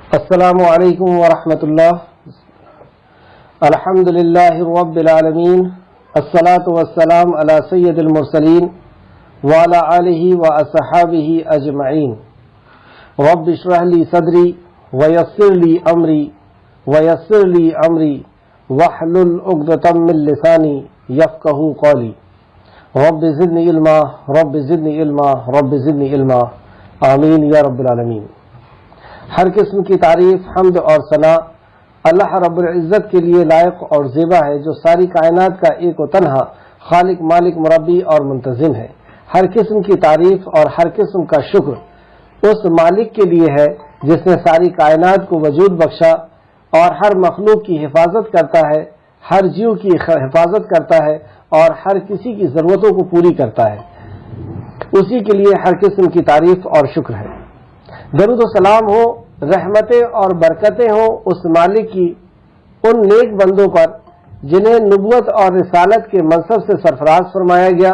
السلام علیکم ورحمۃ اللہ. الحمد للہ رب العالمین، الصلاۃ والسلام علی سید المرسلین وعلی آلہ واصحابہ اجمعین. رب اشرح لی صدری ویسر لی امری واحلل عقدۃ من لسانی یفقہوا قولی. رب زدنی علما رب زدنی علما آمین یا رب العالمین. ہر قسم کی تعریف، حمد اور ثنا اللہ رب العزت کے لیے لائق اور زیبا ہے، جو ساری کائنات کا ایک و تنہا خالق، مالک، مربی اور منتظم ہے. ہر قسم کی تعریف اور ہر قسم کا شکر اس مالک کے لیے ہے جس نے ساری کائنات کو وجود بخشا اور ہر مخلوق کی حفاظت کرتا ہے، ہر جیو کی حفاظت کرتا ہے اور ہر کسی کی ضرورتوں کو پوری کرتا ہے. اسی کے لیے ہر قسم کی تعریف اور شکر ہے. درود و سلام ہو، رحمتیں اور برکتیں ہوں اس مالک کی ان نیک بندوں پر جنہیں نبوت اور رسالت کے منصب سے سرفراز فرمایا گیا،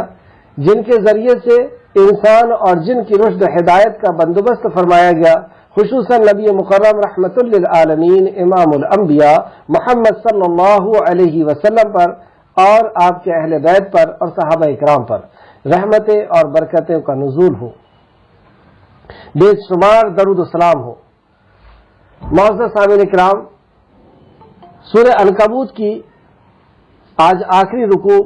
جن کے ذریعے سے انسان اور جن کی رشد و ہدایت کا بندوبست فرمایا گیا، خصوصاً نبی مکرم رحمت للعالمین امام الانبیاء محمد صلی اللہ علیہ وسلم پر اور آپ کے اہل بیت پر اور صحابہ اکرام پر رحمتیں اور برکتیں کا نزول ہو، بے شمار درود و سلام ہو. معزز سامعین اکرام، سورہ عنکبوت کی آج آخری رکوع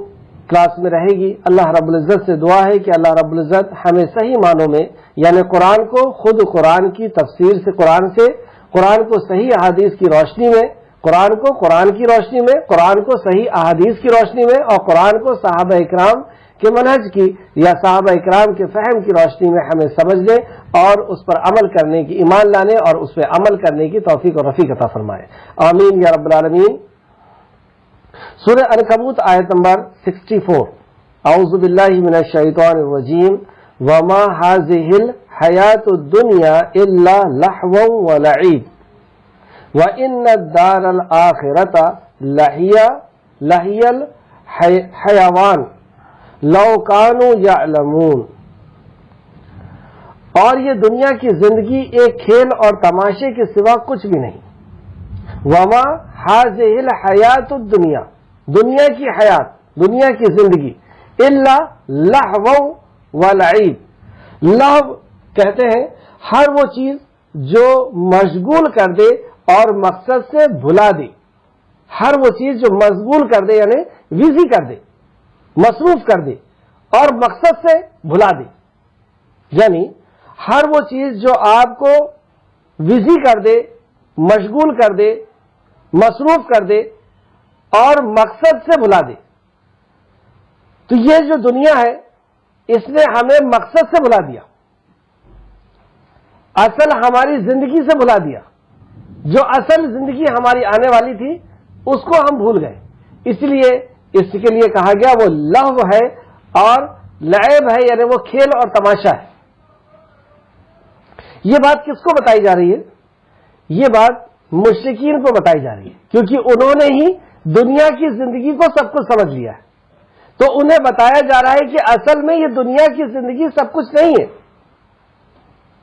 کلاس میں رہے گی. اللہ رب العزت سے دعا ہے کہ اللہ رب العزت ہمیں صحیح معنوں میں، یعنی قرآن کو خود قرآن کی تفسیر سے، قرآن کو صحیح احادیث کی روشنی میں، قرآن کو قرآن کی روشنی میں، قرآن کو صحیح احادیث کی روشنی میں اور قرآن کو صحابہ اکرام کے منہج کی یا صحابہ اکرام کے فہم کی روشنی میں ہمیں سمجھ لے اور اس پر عمل کرنے کی، ایمان لانے اور اس پہ عمل کرنے کی توفیق اور رفیق عطا فرمائے. آمین یا رب العالمین. سورہ عنکبوت آیت نمبر 64. اعوذ باللہ من الشیطان الرجیم. وما هذه الحیات الدنیا الا لہو ولعب وان الدار الآخرۃ لہی الحیوان لو کانوا یعلمون. اور یہ دنیا کی زندگی ایک کھیل اور تماشے کے سوا کچھ بھی نہیں. وما هذه الحیات الدنیا، دنیا کی حیات، دنیا کی زندگی، الا لہو ولعب. لہو کہتے ہیں ہر وہ چیز جو مشغول کر دے اور مقصد سے بھلا دے. ہر وہ چیز جو مشغول کر دے یعنی بزی کر دے، مصروف کر دے اور مقصد سے بھلا دے. یعنی ہر وہ چیز جو آپ کو بزی کر دے، مشغول کر دے، مصروف کر دے اور مقصد سے بھلا دے. تو یہ جو دنیا ہے اس نے ہمیں مقصد سے بھلا دیا، اصل ہماری زندگی سے بھلا دیا. جو اصل زندگی ہماری آنے والی تھی اس کو ہم بھول گئے. اس لیے اس کے لیے کہا گیا وہ لہو ہے اور لعب ہے، یعنی وہ کھیل اور تماشا ہے. یہ بات کس کو بتائی جا رہی ہے؟ یہ بات مشرکین کو بتائی جا رہی ہے، کیونکہ انہوں نے ہی دنیا کی زندگی کو سب کچھ سمجھ لیا ہے. تو انہیں بتایا جا رہا ہے کہ اصل میں یہ دنیا کی زندگی سب کچھ نہیں ہے.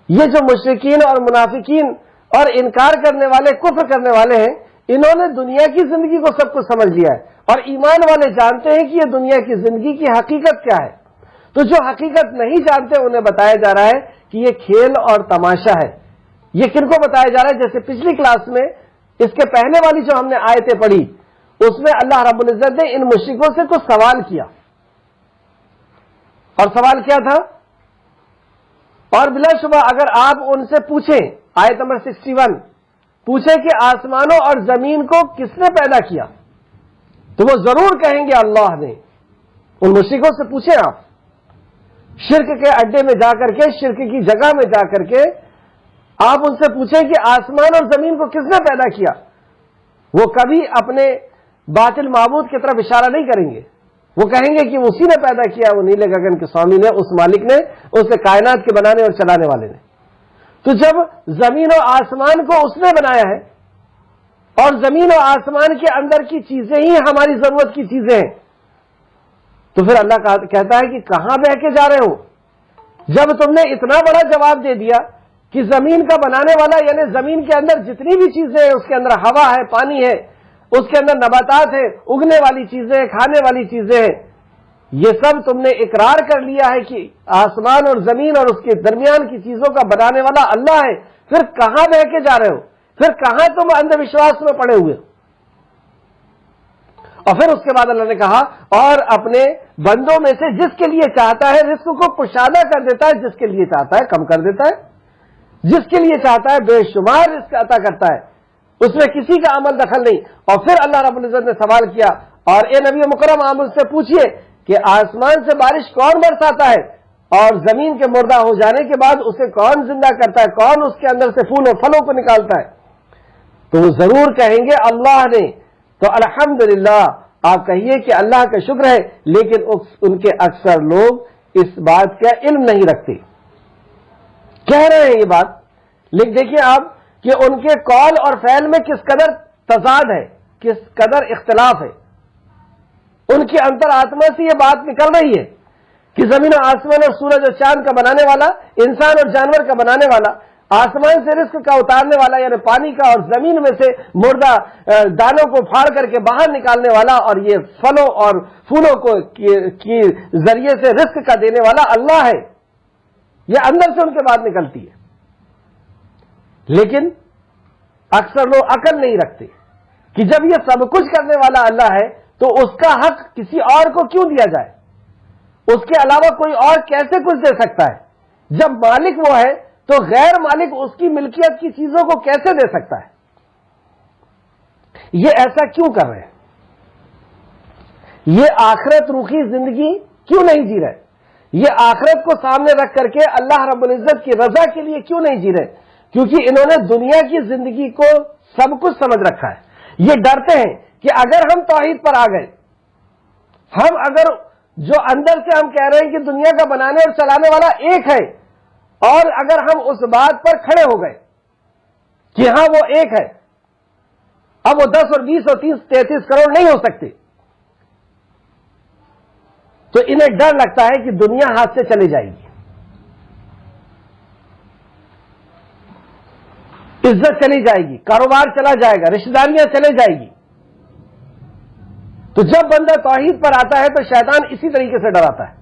یہ جو مشرکین اور منافقین اور انکار کرنے والے، کفر کرنے والے ہیں، انہوں نے دنیا کی زندگی کو سب کچھ سمجھ لیا ہے اور ایمان والے جانتے ہیں کہ یہ دنیا کی زندگی کی حقیقت کیا ہے. تو جو حقیقت نہیں جانتے انہیں بتایا جا رہا ہے کہ یہ کھیل اور تماشا ہے. یہ کن کو بتایا جا رہا ہے؟ جیسے پچھلی کلاس میں اس کے پہلے والی جو ہم نے آیتیں پڑھی اس میں اللہ رب العزت نے ان مشرکوں سے کچھ سوال کیا. اور سوال کیا تھا؟ اور بلا شبہ اگر آپ ان سے پوچھیں، آیت نمبر 61 پوچھیں کہ آسمانوں اور زمین کو کس نے پیدا کیا، تو وہ ضرور کہیں گے اللہ نے. ان مشرکوں سے پوچھیں آپ، شرک کے اڈے میں جا کر کے، شرک کی جگہ میں جا کر کے آپ ان سے پوچھیں کہ آسمان اور زمین کو کس نے پیدا کیا، وہ کبھی اپنے باطل معبود کی طرف اشارہ نہیں کریں گے. وہ کہیں گے کہ اسی نے پیدا کیا، وہ نیلے گگن کے سوامی نے، اس مالک نے، اس نے کائنات کے بنانے اور چلانے والے نے. تو جب زمین و آسمان کو اس نے بنایا ہے اور زمین و آسمان کے اندر کی چیزیں ہی ہماری ضرورت کی چیزیں ہیں، تو پھر اللہ کہتا ہے کہ کہاں بہ کے جا رہے ہو؟ جب تم نے اتنا بڑا جواب دے دیا کہ زمین کا بنانے والا یعنی زمین کے اندر جتنی بھی چیزیں ہیں، اس کے اندر ہوا ہے، پانی ہے، اس کے اندر نباتات ہیں، اگنے والی چیزیں ہیں، کھانے والی چیزیں ہیں، یہ سب تم نے اقرار کر لیا ہے کہ آسمان اور زمین اور اس کے درمیان کی چیزوں کا بنانے والا اللہ ہے، پھر کہاں بہ کے جا رہے ہو؟ پھر کہاں تم اندھ وشواس میں پڑے ہوئے؟ اور پھر اس کے بعد اللہ نے کہا اور اپنے بندوں میں سے جس کے لیے چاہتا ہے رزق کو کشادہ کر دیتا ہے، جس کے لیے چاہتا ہے کم کر دیتا ہے، جس کے لیے چاہتا ہے بے شمار رزق عطا کرتا ہے، اس میں کسی کا عمل دخل نہیں۔ اور پھر اللہ رب العزت نے سوال کیا، اور اے نبی مکرم آپ مجھ سے پوچھئے کہ آسمان سے بارش کون برساتا ہے اور زمین کے مردہ ہو جانے کے بعد اسے کون زندہ کرتا ہے، کون اس کے اندر سے پھول و پھلوں کو نکالتا ہے؟ تو وہ ضرور کہیں گے اللہ نے۔ تو الحمدللہ آپ کہیے کہ اللہ کا شکر ہے، لیکن ان کے اکثر لوگ اس بات کا علم نہیں رکھتے۔ کہہ رہے ہیں یہ بات، لیکن دیکھیے آپ کہ ان کے قول اور فعل میں کس قدر تضاد ہے، کس قدر اختلاف ہے۔ ان کی انتر آتما سے یہ بات نکل رہی ہے کہ زمین و آسمان اور سورج اور چاند کا بنانے والا، انسان اور جانور کا بنانے والا، آسمان سے رزق کا اتارنے والا یعنی پانی کا، اور زمین میں سے مردہ دانوں کو پھاڑ کر کے باہر نکالنے والا، اور یہ پھلوں اور پھولوں کو کی ذریعے سے رزق کا دینے والا اللہ ہے۔ یہ اندر سے ان کے بات نکلتی ہے، لیکن اکثر لوگ عقل نہیں رکھتے کہ جب یہ سب کچھ کرنے والا اللہ ہے تو اس کا حق کسی اور کو کیوں دیا جائے؟ اس کے علاوہ کوئی اور کیسے کچھ دے سکتا ہے؟ جب مالک وہ ہے تو غیر مالک اس کی ملکیت کی چیزوں کو کیسے دے سکتا ہے؟ یہ ایسا کیوں کر رہے ہیں؟ یہ آخرت روخی زندگی کیوں نہیں جی رہے؟ یہ آخرت کو سامنے رکھ کر کے اللہ رب العزت کی رضا کے لیے کیوں نہیں جی رہے؟ کیونکہ انہوں نے دنیا کی زندگی کو سب کچھ سمجھ رکھا ہے۔ یہ ڈرتے ہیں کہ اگر ہم توحید پر آ گئے، ہم اگر جو اندر سے ہم کہہ رہے ہیں کہ دنیا کا بنانے اور چلانے والا ایک ہے، اور اگر ہم اس بات پر کھڑے ہو گئے کہ ہاں وہ ایک ہے، اب وہ 10 اور 20 اور 30 33 کروڑ نہیں ہو سکتے، تو انہیں ڈر لگتا ہے کہ دنیا ہاتھ سے چلی جائے گی، عزت چلی جائے گی، کاروبار چلا جائے گا، رشتہ داریاں چلے جائے گی۔ تو جب بندہ توحید پر آتا ہے تو شیطان اسی طریقے سے ڈراتا ہے۔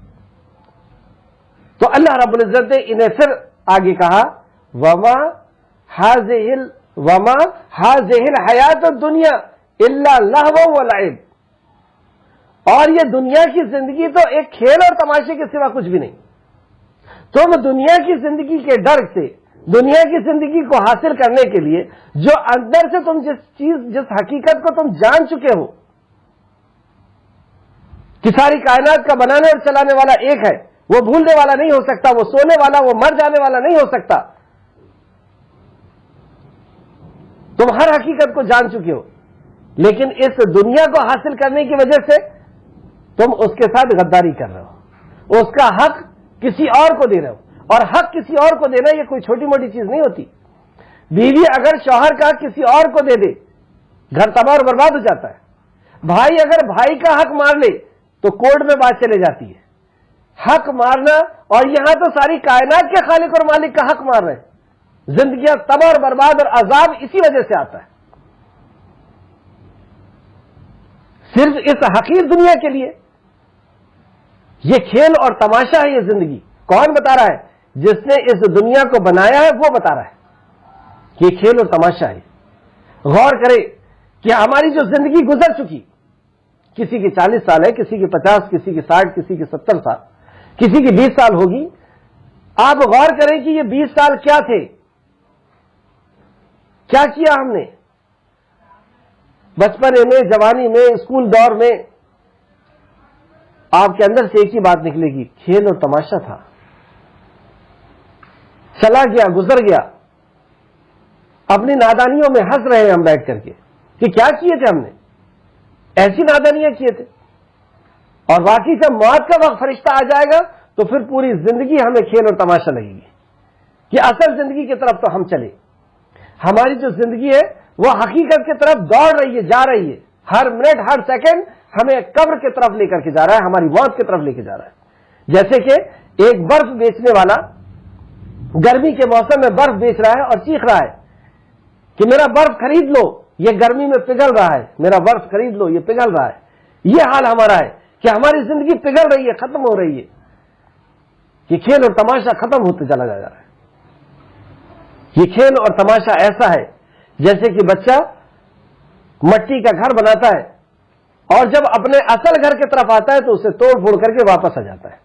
تو اللہ رب العزت نے انہیں پھر آگے کہا وما هذه الحیات الدنیا الا لہو ولعب، اور یہ دنیا کی زندگی تو ایک کھیل اور تماشے کے سوا کچھ بھی نہیں۔ تم دنیا کی زندگی کے ڈر سے، دنیا کی زندگی کو حاصل کرنے کے لیے جو اندر سے تم جس حقیقت کو تم جان چکے ہو کہ ساری کائنات کا بنانے اور چلانے والا ایک ہے، وہ بھولنے والا نہیں ہو سکتا، وہ سونے والا، وہ مر جانے والا نہیں ہو سکتا، تم ہر حقیقت کو جان چکے ہو، لیکن اس دنیا کو حاصل کرنے کی وجہ سے تم اس کے ساتھ غداری کر رہے ہو، اس کا حق کسی اور کو دے رہے ہو، اور حق کسی اور کو دینا یہ کوئی چھوٹی موٹی چیز نہیں ہوتی۔ بیوی اگر شوہر کا کسی اور کو دے دے، گھر تباہ اور برباد ہو جاتا ہے۔ بھائی اگر بھائی کا حق مار لے تو کورٹ میں بات چلے جاتی ہے۔ حق مارنا، اور یہاں تو ساری کائنات کے خالق اور مالک کا حق مار رہے ہیں، زندگیاں تباہ اور برباد اور عذاب اسی وجہ سے آتا ہے، صرف اس حقیر دنیا کے لیے۔ یہ کھیل اور تماشا ہے یہ زندگی۔ کون بتا رہا ہے؟ جس نے اس دنیا کو بنایا ہے وہ بتا رہا ہے کہ یہ کھیل اور تماشا ہے۔ غور کرے کہ ہماری جو زندگی گزر چکی، کسی کی 40 سال ہے، کسی کی 50، کسی کی 60، کسی کی 70 سال، کسی کی 20 سال ہوگی۔ آپ غور کریں کہ یہ 20 سال کیا تھے، کیا کیا ہم نے بچپنے میں، جوانی میں، اسکول دور میں۔ آپ کے اندر سے ایک ہی بات نکلے گی، کھیل اور تماشا تھا، چلا گیا، گزر گیا۔ اپنی نادانیوں میں ہنس رہے ہیں ہم بیٹھ کر کے کہ کیا کیے تھے ہم نے، ایسی نادانیاں کیے تھے۔ اور واقعی جب موت کا وقت فرشتہ آ جائے گا تو پھر پوری زندگی ہمیں کھیل اور تماشا لگے گی کہ اصل زندگی کی طرف تو ہم چلے۔ ہماری جو زندگی ہے وہ حقیقت کی طرف دوڑ رہی ہے، جا رہی ہے، ہر منٹ ہر سیکنڈ ہمیں قبر کی طرف لے کر کے جا رہا ہے، ہماری موت کی طرف لے کے جا رہا ہے۔ جیسے کہ ایک برف بیچنے والا گرمی کے موسم میں برف بیچ رہا ہے اور چیخ رہا ہے کہ میرا برف خرید لو، یہ گرمی میں پگھل رہا ہے، میرا برف خرید لو، یہ پگھل رہا ہے۔ یہ حال ہمارا ہے کہ ہماری زندگی پگھل رہی ہے، ختم ہو رہی ہے، یہ کھیل اور تماشا ختم ہوتے چلا جا رہا ہے۔ یہ کھیل اور تماشا ایسا ہے جیسے کہ بچہ مٹی کا گھر بناتا ہے اور جب اپنے اصل گھر کی طرف آتا ہے تو اسے توڑ پھوڑ کر کے واپس آ جاتا ہے۔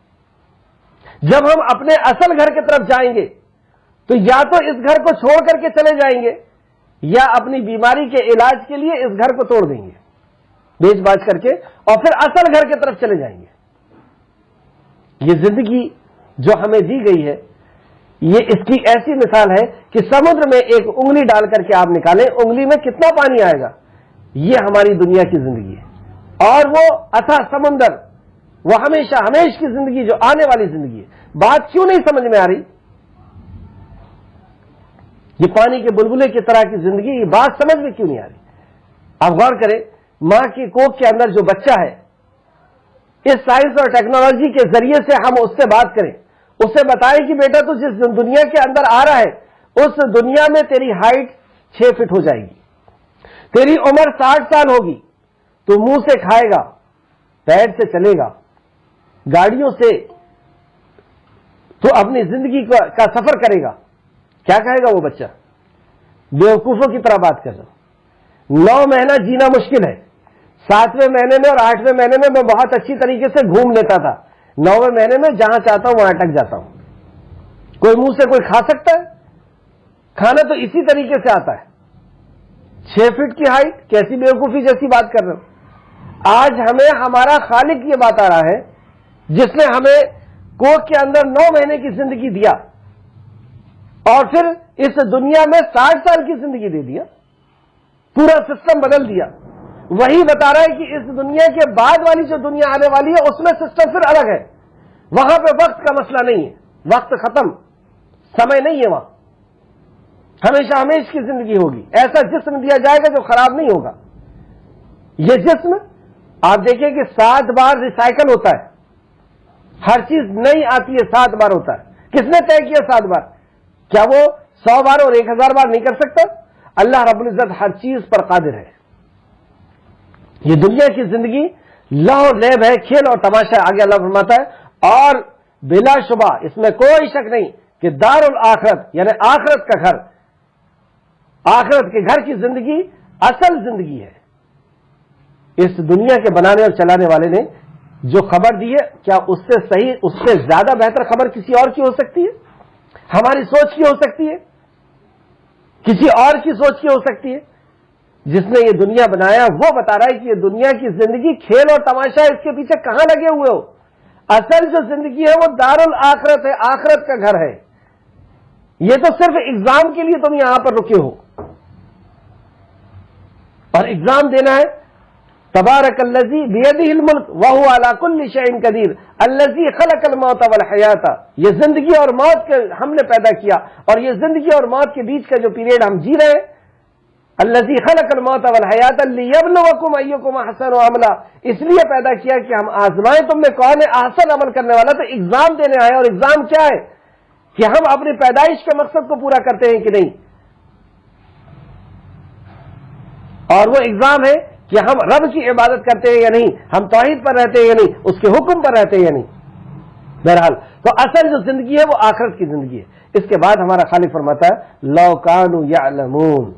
جب ہم اپنے اصل گھر کی طرف جائیں گے تو یا تو اس گھر کو چھوڑ کر کے چلے جائیں گے یا اپنی بیماری کے علاج کے لیے اس گھر کو توڑ دیں گے بیچ باچ کر کے، اور پھر اصل گھر کی طرف چلے جائیں گے۔ یہ زندگی جو ہمیں دی گئی ہے، یہ اس کی ایسی مثال ہے کہ سمندر میں ایک انگلی ڈال کر کے آپ نکالیں، انگلی میں کتنا پانی آئے گا؟ یہ ہماری دنیا کی زندگی ہے، اور وہ اتھا سمندر، وہ ہمیشہ ہمیش کی زندگی جو آنے والی زندگی ہے۔ بات کیوں نہیں سمجھ میں آ رہی؟ یہ پانی کے بلبلے کی طرح کی زندگی، یہ بات سمجھ میں کیوں نہیں آ رہی؟ آپ غور کریں، ماں کی کوکھ کے اندر جو بچہ ہے، اس سائنس اور ٹیکنالوجی کے ذریعے سے ہم اس سے بات کریں، اسے بتائیں کہ بیٹا تو جس دنیا کے اندر آ رہا ہے اس دنیا میں تیری ہائٹ 6 فٹ ہو جائے گی، تیری عمر 60 سال ہوگی، تو منہ سے کھائے گا، پیر سے چلے گا، گاڑیوں سے تو اپنی زندگی کا سفر کرے گا۔ کیا کہے گا وہ بچہ؟ بیوقوفوں کی طرح بات کر رہا ہوں۔ 9 مہینہ جینا مشکل ہے، 7ویں مہینے میں اور 8ویں مہینے میں بہت اچھی طریقے سے گھوم لیتا تھا، 9ویں مہینے میں جہاں چاہتا ہوں وہاں اٹک جاتا ہوں۔ کوئی منہ سے کوئی کھا سکتا ہے؟ کھانا تو اسی طریقے سے آتا ہے۔ 6 فٹ کی ہائٹ، کیسی بیوقوفی جیسی بات کر رہے ہو؟ آج ہمیں ہمارا خالق یہ بات آ رہا ہے جس نے ہمیں کوکھ کے اندر 9 مہینے کی زندگی دیا اور پھر اس دنیا میں 60 سال کی زندگی دے دیا، پورا سسٹم بدل دیا۔ وہی بتا رہا ہے کہ اس دنیا کے بعد والی جو دنیا آنے والی ہے اس میں سسٹم پھر الگ ہے، وہاں پہ وقت کا مسئلہ نہیں ہے، وقت ختم، سمے نہیں ہے، وہاں ہمیشہ ہمیش کی زندگی ہوگی۔ ایسا جسم دیا جائے گا جو خراب نہیں ہوگا۔ یہ جسم آپ دیکھیں کہ 7 بار ریسائیکل ہوتا ہے، ہر چیز نئی آتی ہے، 7 بار ہوتا ہے۔ کس نے طے کیا 7 بار؟ کیا وہ 100 بار اور 1000 بار نہیں کر سکتا؟ اللہ رب العزت ہر چیز پر قادر ہے۔ یہ دنیا کی زندگی لہو لیب ہے، کھیل اور تماشا۔ آگے اللہ فرماتا ہے اور بلا شبہ اس میں کوئی شک نہیں کہ دار الآخرت یعنی آخرت کا گھر، آخرت کے گھر کی زندگی اصل زندگی ہے۔ اس دنیا کے بنانے اور چلانے والے نے جو خبر دی ہے، کیا اس سے صحیح، اس سے زیادہ بہتر خبر کسی اور کی ہو سکتی ہے؟ ہماری سوچ کی ہو سکتی ہے؟ کسی اور کی سوچ کی ہو سکتی ہے؟ جس نے یہ دنیا بنایا وہ بتا رہا ہے کہ یہ دنیا کی زندگی کھیل اور تماشا ہے، اس کے پیچھے کہاں لگے ہوئے ہو؟ اصل جو زندگی ہے وہ دار الآخرت ہے، آخرت کا گھر ہے۔ یہ تو صرف ایگزام کے لیے تم یہاں پر رکے ہو، اور ایگزام دینا ہے۔ تبارک الذی بیدہ الملک وہو علی کل شیء قدیر الذی خلق الموت والحیات۔ یہ زندگی اور موت کے ہم نے پیدا کیا، اور یہ زندگی اور موت کے بیچ کا جو پیریڈ ہم جی رہے ہیں، الذی خلق الموت والحیات لیبلوکم ایکم احسن عملا، اس لیے پیدا کیا کہ ہم آزمائیں تم میں کون ہے احسن عمل کرنے والا۔ تو ایگزام دینے آئے، اور ایگزام کیا ہے کہ ہم اپنی پیدائش کے مقصد کو پورا کرتے ہیں کہ نہیں، اور وہ ایگزام ہے کہ ہم رب کی عبادت کرتے ہیں یا نہیں، ہم توحید پر رہتے ہیں یا نہیں، اس کے حکم پر رہتے ہیں یا نہیں۔ بہرحال تو اصل جو زندگی ہے وہ آخرت کی زندگی ہے۔ اس کے بعد ہمارا خالق فرماتا ہے لو کانوا یعلمون،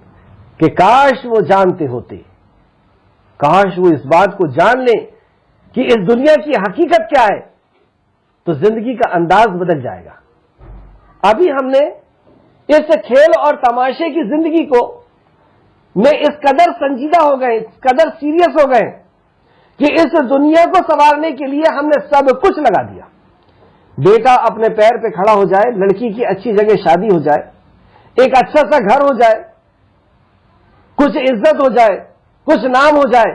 کہ کاش وہ جانتے ہوتے، کاش وہ اس بات کو جان لیں کہ اس دنیا کی حقیقت کیا ہے، تو زندگی کا انداز بدل جائے گا۔ ابھی ہم نے اس کھیل اور تماشے کی زندگی کو میں اس قدر سنجیدہ ہو گئے، اس قدر سیریس ہو گئے کہ اس دنیا کو سنوارنے کے لیے ہم نے سب کچھ لگا دیا۔ بیٹا اپنے پیر پہ کھڑا ہو جائے، لڑکی کی اچھی جگہ شادی ہو جائے، ایک اچھا سا گھر ہو جائے، کچھ عزت ہو جائے، کچھ نام ہو جائے،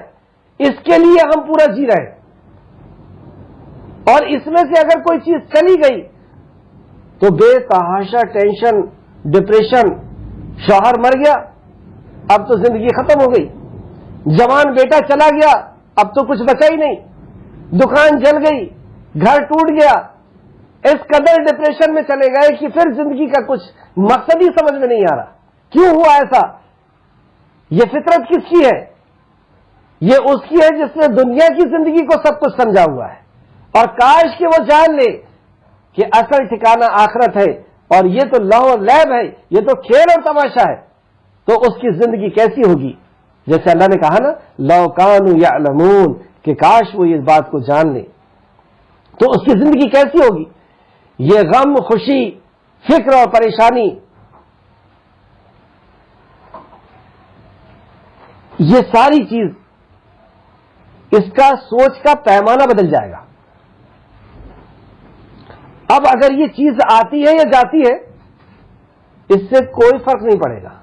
اس کے لیے ہم پورا جی رہے ہیں۔ اور اس میں سے اگر کوئی چیز چلی گئی تو بے تحاشا ٹینشن، ڈپریشن، شوہر مر گیا اب تو زندگی ختم ہو گئی، جوان بیٹا چلا گیا اب تو کچھ بچا ہی نہیں، دکان جل گئی، گھر ٹوٹ گیا، اس قدر ڈپریشن میں چلے گئے کہ پھر زندگی کا کچھ مقصد ہی سمجھ میں نہیں آ رہا. کیوں ہوا ایسا؟ یہ فطرت کس کی ہے؟ یہ اس کی ہے جس نے دنیا کی زندگی کو سب کچھ سمجھا ہوا ہے. اور کاش کہ وہ جان لے کہ اصل ٹھکانہ آخرت ہے اور یہ تو لہو و لعب ہے، یہ تو کھیل اور تماشا ہے. تو اس کی زندگی کیسی ہوگی؟ جیسے اللہ نے کہا نا لو کانوا یعلمون، کہ کاش وہ اس بات کو جان لے تو اس کی زندگی کیسی ہوگی. یہ غم، خوشی، فکر اور پریشانی، یہ ساری چیز اس کا سوچ کا پیمانہ بدل جائے گا. اب اگر یہ چیز آتی ہے یا جاتی ہے اس سے کوئی فرق نہیں پڑے گا،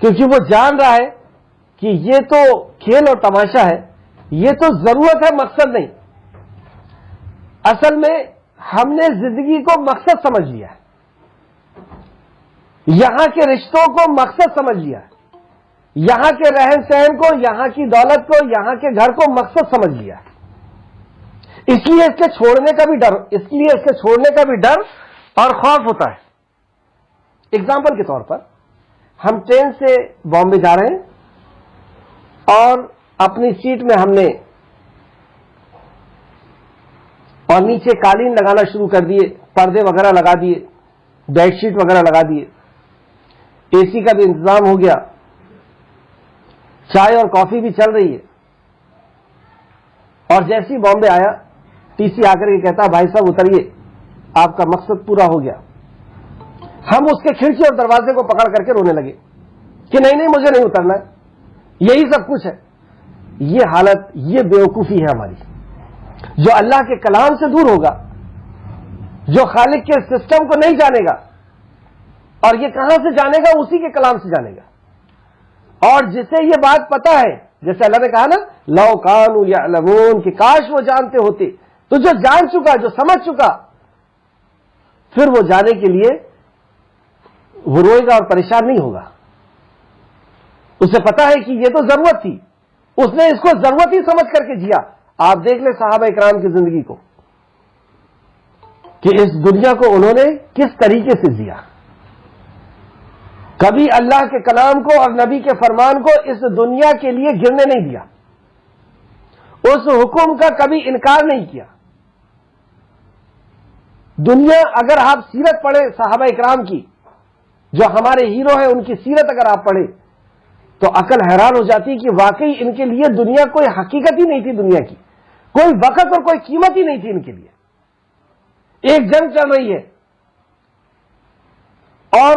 کیونکہ وہ جان رہا ہے کہ یہ تو کھیل اور تماشا ہے، یہ تو ضرورت ہے، مقصد نہیں. اصل میں ہم نے زندگی کو مقصد سمجھ لیا ہے، یہاں کے رشتوں کو مقصد سمجھ لیا ہے، یہاں کے رہن سہن کو، یہاں کی دولت کو، یہاں کے گھر کو مقصد سمجھ لیا ہے. اس لیے اس کے چھوڑنے کا بھی ڈر اور خوف ہوتا ہے. اگزامپل کے طور پر ہم ٹرین سے بامبے جا رہے ہیں اور اپنی سیٹ میں ہم نے اور نیچے قالین لگانا شروع کر دیے، پردے وغیرہ لگا دیے، بیڈ شیٹ وغیرہ لگا دیے، اے سی کا بھی انتظام ہو گیا، چائے اور کافی بھی چل رہی ہے. اور جیسے ہی بامبے آیا ٹی سی آ کر کے کہتا بھائی صاحب اتریے، آپ کا مقصد پورا ہو گیا. ہم اس کے کھڑکی اور دروازے کو پکڑ کر کے رونے لگے کہ نہیں نہیں مجھے نہیں اترنا ہے، یہی سب کچھ ہے. یہ حالت، یہ بیوقوفی ہے ہماری. جو اللہ کے کلام سے دور ہوگا، جو خالق کے سسٹم کو نہیں جانے گا، اور یہ کہاں سے جانے گا؟ اسی کے کلام سے جانے گا. اور جسے یہ بات پتا ہے، جیسے اللہ نے کہا نا لو کانوا یعلمون، کہ کاش وہ جانتے ہوتے. تو جو جان چکا، جو سمجھ چکا، پھر وہ جانے کے لیے وہ روئے گا اور پریشان نہیں ہوگا. اسے پتا ہے کہ یہ تو ضرورت تھی، اس نے اس کو ضرورت ہی سمجھ کر کے جیا. آپ دیکھ لیں صحابہ اکرام کی زندگی کو کہ اس دنیا کو انہوں نے کس طریقے سے جیا. کبھی اللہ کے کلام کو اور نبی کے فرمان کو اس دنیا کے لیے گرنے نہیں دیا، اس حکم کا کبھی انکار نہیں کیا. دنیا، اگر آپ سیرت پڑھیں صحابہ اکرام کی، جو ہمارے ہیرو ہیں، ان کی سیرت اگر آپ پڑھیں تو عقل حیران ہو جاتی کہ واقعی ان کے لیے دنیا کوئی حقیقت ہی نہیں تھی، دنیا کی کوئی وقت اور کوئی قیمت ہی نہیں تھی ان کے لیے. ایک جنگ چل رہی ہے اور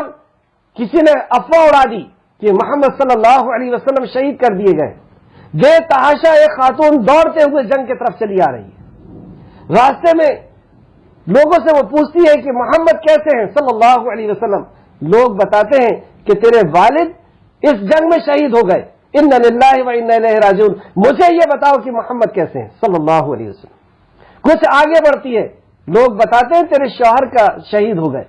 کسی نے افواہ اڑا دی کہ محمد صلی اللہ علیہ وسلم شہید کر دیے گئے. بے تحاشا ایک خاتون دوڑتے ہوئے جنگ کی طرف چلی آ رہی ہے. راستے میں لوگوں سے وہ پوچھتی ہے کہ محمد کیسے ہیں صلی اللہ علیہ وسلم. لوگ بتاتے ہیں کہ تیرے والد اس جنگ میں شہید ہو گئے. انا للہ و انا الیہ راجعون. مجھے یہ بتاؤ کہ محمد کیسے ہیں صلی اللہ علیہ وسلم. کچھ آگے بڑھتی ہے، لوگ بتاتے ہیں تیرے شوہر کا شہید ہو گئے.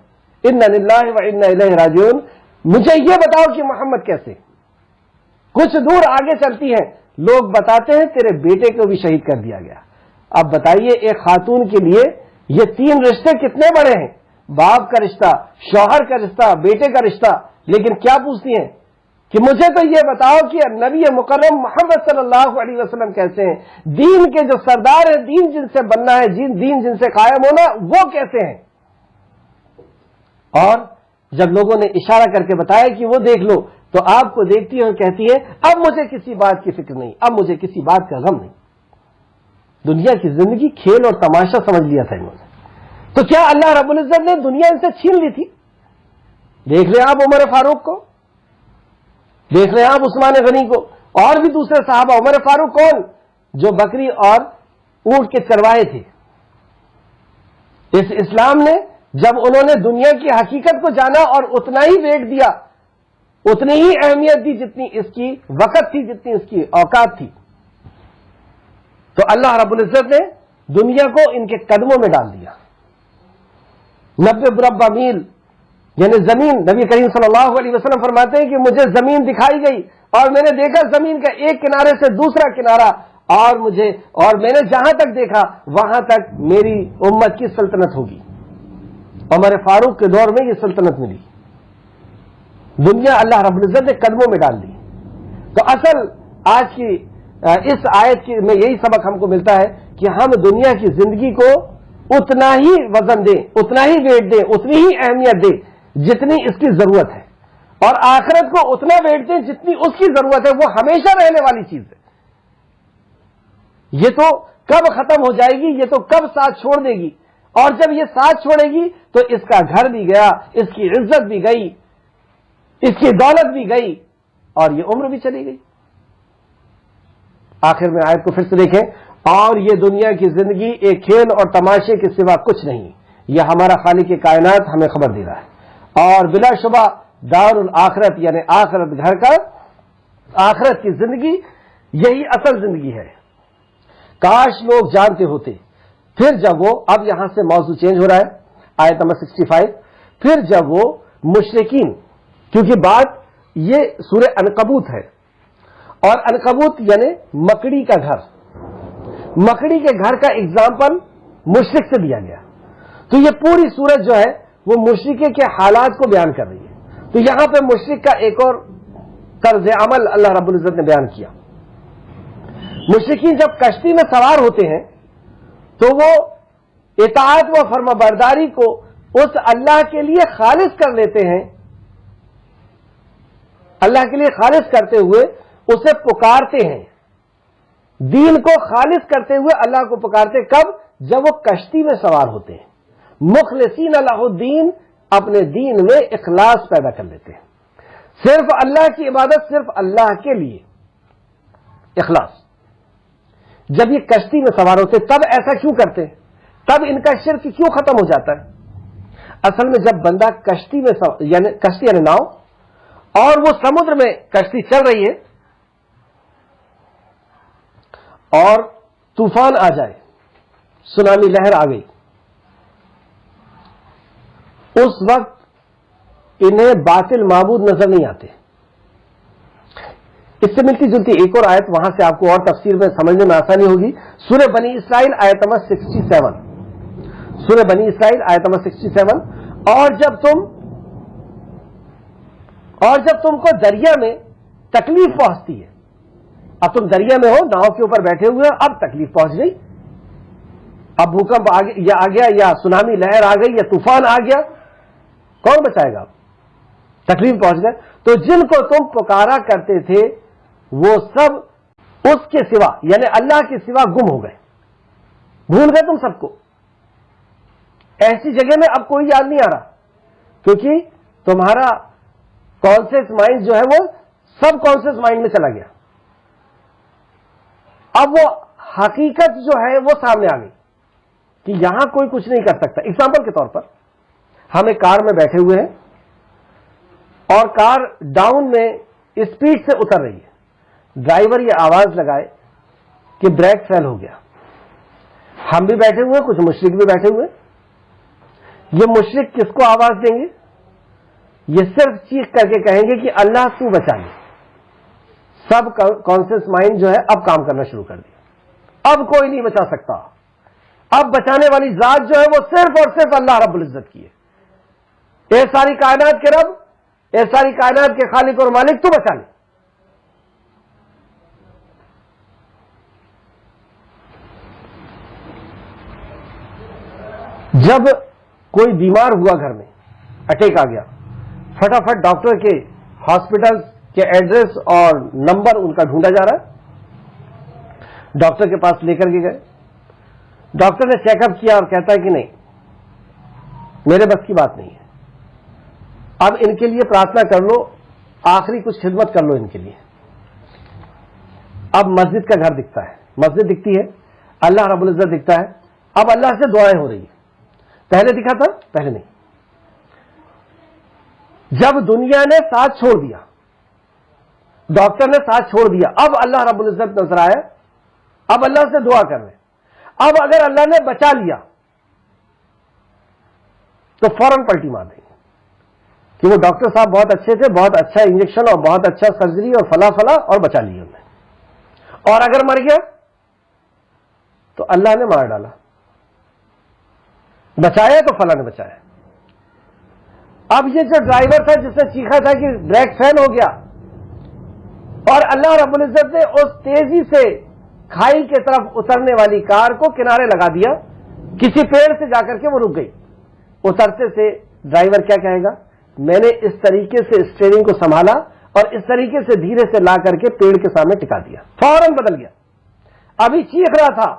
انا للہ و انا الیہ راجعون. مجھے یہ بتاؤ کہ محمد کیسے. کچھ دور آگے چلتی ہیں، لوگ بتاتے ہیں تیرے بیٹے کو بھی شہید کر دیا گیا. اب بتائیے ایک خاتون کے لیے یہ تین رشتے کتنے بڑے ہیں؟ باپ کا رشتہ، شوہر کا رشتہ، بیٹے کا رشتہ. لیکن کیا پوچھتی ہیں کہ مجھے تو یہ بتاؤ کہ نبی مکرم محمد صلی اللہ علیہ وسلم کیسے ہیں، دین کے جو سردار ہیں، دین جن سے بننا ہے، دین جن سے قائم ہونا، وہ کیسے ہیں. اور جب لوگوں نے اشارہ کر کے بتایا کہ وہ دیکھ لو، تو آپ کو دیکھتی ہے اور کہتی ہے اب مجھے کسی بات کی فکر نہیں، اب مجھے کسی بات کا غم نہیں. دنیا کی زندگی کھیل اور تماشا سمجھ لیا تھا انہوں نے. تو کیا اللہ رب العزت نے دنیا ان سے چھین لی تھی؟ دیکھ لیں آپ عمر فاروق کو، دیکھ لیں آپ عثمان غنی کو، اور بھی دوسرے صحابہ. عمر فاروق کون؟ جو بکری اور اونٹ کے چرواہے تھے. اس اسلام نے جب انہوں نے دنیا کی حقیقت کو جانا اور اتنا ہی ویٹ دیا، اتنی ہی اہمیت دی جتنی اس کی وقت تھی، جتنی اس کی اوقات تھی، تو اللہ رب العزت نے دنیا کو ان کے قدموں میں ڈال دیا. 90 مربع میل یعنی زمین. نبی کریم صلی اللہ علیہ وسلم فرماتے ہیں کہ مجھے زمین دکھائی گئی اور میں نے دیکھا زمین کا ایک کنارے سے دوسرا کنارہ، اور میں نے جہاں تک دیکھا وہاں تک میری امت کی سلطنت ہوگی. عمر فاروق کے دور میں یہ سلطنت ملی. دنیا اللہ رب العزت نے قدموں میں ڈال دی. تو اصل آج کی اس آیت میں یہی سبق ہم کو ملتا ہے کہ ہم دنیا کی زندگی کو اتنا ہی وزن دیں, اتنا ہی ویٹ دیں, اتنی ہی اہمیت دیں جتنی اس کی ضرورت ہے, اور آخرت کو اتنا ویٹ دیں جتنی اس کی ضرورت ہے. وہ ہمیشہ رہنے والی چیز ہے. یہ تو کب ختم ہو جائے گی, یہ تو کب ساتھ چھوڑ دے گی, اور جب یہ ساتھ چھوڑے گی تو اس کا گھر بھی گیا, اس کی عزت بھی گئی, اس کی دولت بھی گئی, اور یہ عمر بھی چلی گئی. آخر میں آیت کو پھر سے دیکھیں, اور یہ دنیا کی زندگی ایک کھیل اور تماشے کے سوا کچھ نہیں. یہ ہمارا خالق کائنات ہمیں خبر دے رہا ہے, اور بلا شبہ دار الآخرت یعنی آخرت گھر کا, آخرت کی زندگی یہی اصل زندگی ہے. کاش لوگ جانتے ہوتے. پھر جب وہ, اب یہاں سے موضوع چینج ہو رہا ہے, آیت نمبر 65, پھر جب وہ مشرکین, کیونکہ بات یہ سورہ عنکبوت ہے, اور عنکبوت یعنی مکڑی کا گھر, مکڑی کے گھر کا اگزامپل مشرک سے دیا گیا. تو یہ پوری سورت جو ہے وہ مشرکے کے حالات کو بیان کر رہی ہے. تو یہاں پہ مشرک کا ایک اور طرز عمل اللہ رب العزت نے بیان کیا. مشرکین جب کشتی میں سوار ہوتے ہیں تو وہ اطاعت و فرما برداری کو اس اللہ کے لیے خالص کر لیتے ہیں. اللہ کے لیے خالص کرتے ہوئے اسے پکارتے ہیں, دین کو خالص کرتے ہوئے اللہ کو پکارتے. کب؟ جب وہ کشتی میں سوار ہوتے ہیں. مخلصین لہ الدین, اپنے دین میں اخلاص پیدا کر لیتے ہیں. صرف اللہ کی عبادت, صرف اللہ کے لیے اخلاص. جب یہ کشتی میں سوار ہوتے تب ایسا کیوں کرتے؟ تب ان کا شرک کیوں ختم ہو جاتا ہے؟ اصل میں جب بندہ کشتی میں یعنی کشتی یعنی ناؤ, اور وہ سمندر میں کشتی چل رہی ہے اور طوفان آ جائے, سونامی لہر آ گئی, اس وقت انہیں باطل معبود نظر نہیں آتے. اس سے ملتی جلتی ایک اور آیت, وہاں سے آپ کو اور تفسیر میں سمجھنے میں آسانی ہوگی. سورہ بنی اسرائیل آیت نمبر 67, سورہ بنی اسرائیل آیت نمبر 67, اور جب تم کو دریا میں تکلیف پہنچتی ہے, اب تم دریا میں ہو, ناؤ کے اوپر بیٹھے ہوئے, اب تکلیف پہنچ گئی, اب بھوکمپ آ گیا یا سونامی لہر آ گئی یا طوفان آ گیا, کون بچائے گا؟ تکلیف پہنچ گئے. تو جن کو تم پکارا کرتے تھے وہ سب اس کے سوا یعنی اللہ کے سوا گم ہو گئے, بھول گئے تم سب کو. ایسی جگہ میں اب کوئی یاد نہیں آ رہا, کیونکہ تمہارا کانشیس مائنڈ جو ہے وہ سب کانشیس مائنڈ میں چلا گیا. اب وہ حقیقت جو ہے وہ سامنے آ گئی کہ یہاں کوئی کچھ نہیں کر سکتا. اگزامپل کے طور پر ہم ایک کار میں بیٹھے ہوئے ہیں اور کار ڈاؤن میں اسپیڈ سے اتر رہی ہے. ڈرائیور یہ آواز لگائے کہ بریک فیل ہو گیا. ہم بھی بیٹھے ہوئے, کچھ مشرک بھی بیٹھے ہوئے. یہ مشرک کس کو آواز دیں گے؟ یہ صرف چیخ کر کے کہیں گے کہ اللہ تو بچا لے. سب کانشیس مائنڈ جو ہے اب کام کرنا شروع کر دیا. اب کوئی نہیں بچا سکتا. اب بچانے والی ذات جو ہے وہ صرف اور صرف اللہ رب العزت کی ہے. اے ساری کائنات کے رب, اے ساری کائنات کے خالق اور مالک, تو بچا لے. جب کوئی بیمار ہوا گھر میں, اٹیک آ گیا, فٹافٹ ڈاکٹر کے ہاسپٹل کے ایڈریس اور نمبر ان کا ڈھونڈا جا رہا ہے. ڈاکٹر کے پاس لے کر کے گئے. ڈاکٹر نے چیک اپ کیا اور کہتا ہے کہ نہیں, میرے بس کی بات نہیں ہے, اب ان کے لیے پرارتھنا کر لو, آخری کچھ خدمت کر لو ان کے لیے. اب مسجد کا گھر دکھتا ہے, مسجد دکھتی ہے, اللہ رب العزت دکھتا ہے. اب اللہ سے دعائیں ہو رہی ہیں. پہلے دکھا تھا؟ پہلے نہیں. جب دنیا نے ساتھ چھوڑ دیا, ڈاکٹر نے ساتھ چھوڑ دیا, اب اللہ رب العزت نظر آیا, اب اللہ سے دعا کر رہے. اب اگر اللہ نے بچا لیا تو فوراً پلٹی مار دیں گے کہ وہ ڈاکٹر صاحب بہت اچھے تھے, بہت اچھا انجیکشن اور بہت اچھا سرجری اور فلاں فلاں, اور بچا لیے انہیں. اور اگر مر گیا تو اللہ نے مار ڈالا. بچایا تو فلاں نے بچایا. اب یہ جو ڈرائیور تھا جس نے چیخا تھا کہ بریک فیل ہو گیا، اور اللہ رب العزت نے اس تیزی سے کھائی کی طرف اترنے والی کار کو کنارے لگا دیا، کسی پیڑ سے جا کر کے وہ رک گئی۔ اترتے سے ڈرائیور کیا کہے گا؟ میں نے اس طریقے سے اسٹیئرنگ کو سنبھالا اور اس طریقے سے دھیرے سے لا کر کے پیڑ کے سامنے ٹکا دیا، فوراً بدل گیا۔ ابھی چیخ رہا تھا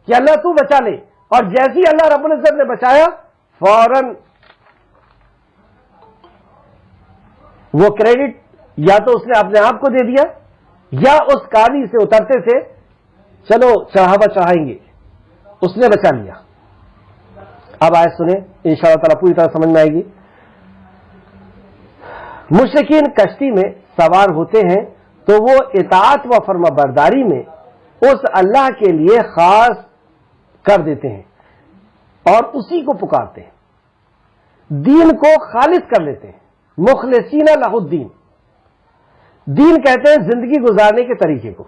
کہ اللہ تو بچا لے، اور جیسے ہی اللہ رب العزت نے بچایا فوراً وہ کریڈٹ یا تو اس نے اپنے آپ کو دے دیا یا اس گاڑی سے اترتے سے چلو چڑھاوا چڑھائیں گے، اس نے بچا لیا۔ اب آیت سنیں، انشاءاللہ تعالیٰ پوری طرح سمجھ میں آئے گی۔ مشرکین کشتی میں سوار ہوتے ہیں تو وہ اطاعت و فرما برداری میں اس اللہ کے لیے خاص کر دیتے ہیں اور اسی کو پکارتے ہیں، دین کو خالص کر لیتے ہیں، مخلصین لہ الدین۔ دین کہتے ہیں زندگی گزارنے کے طریقے کو،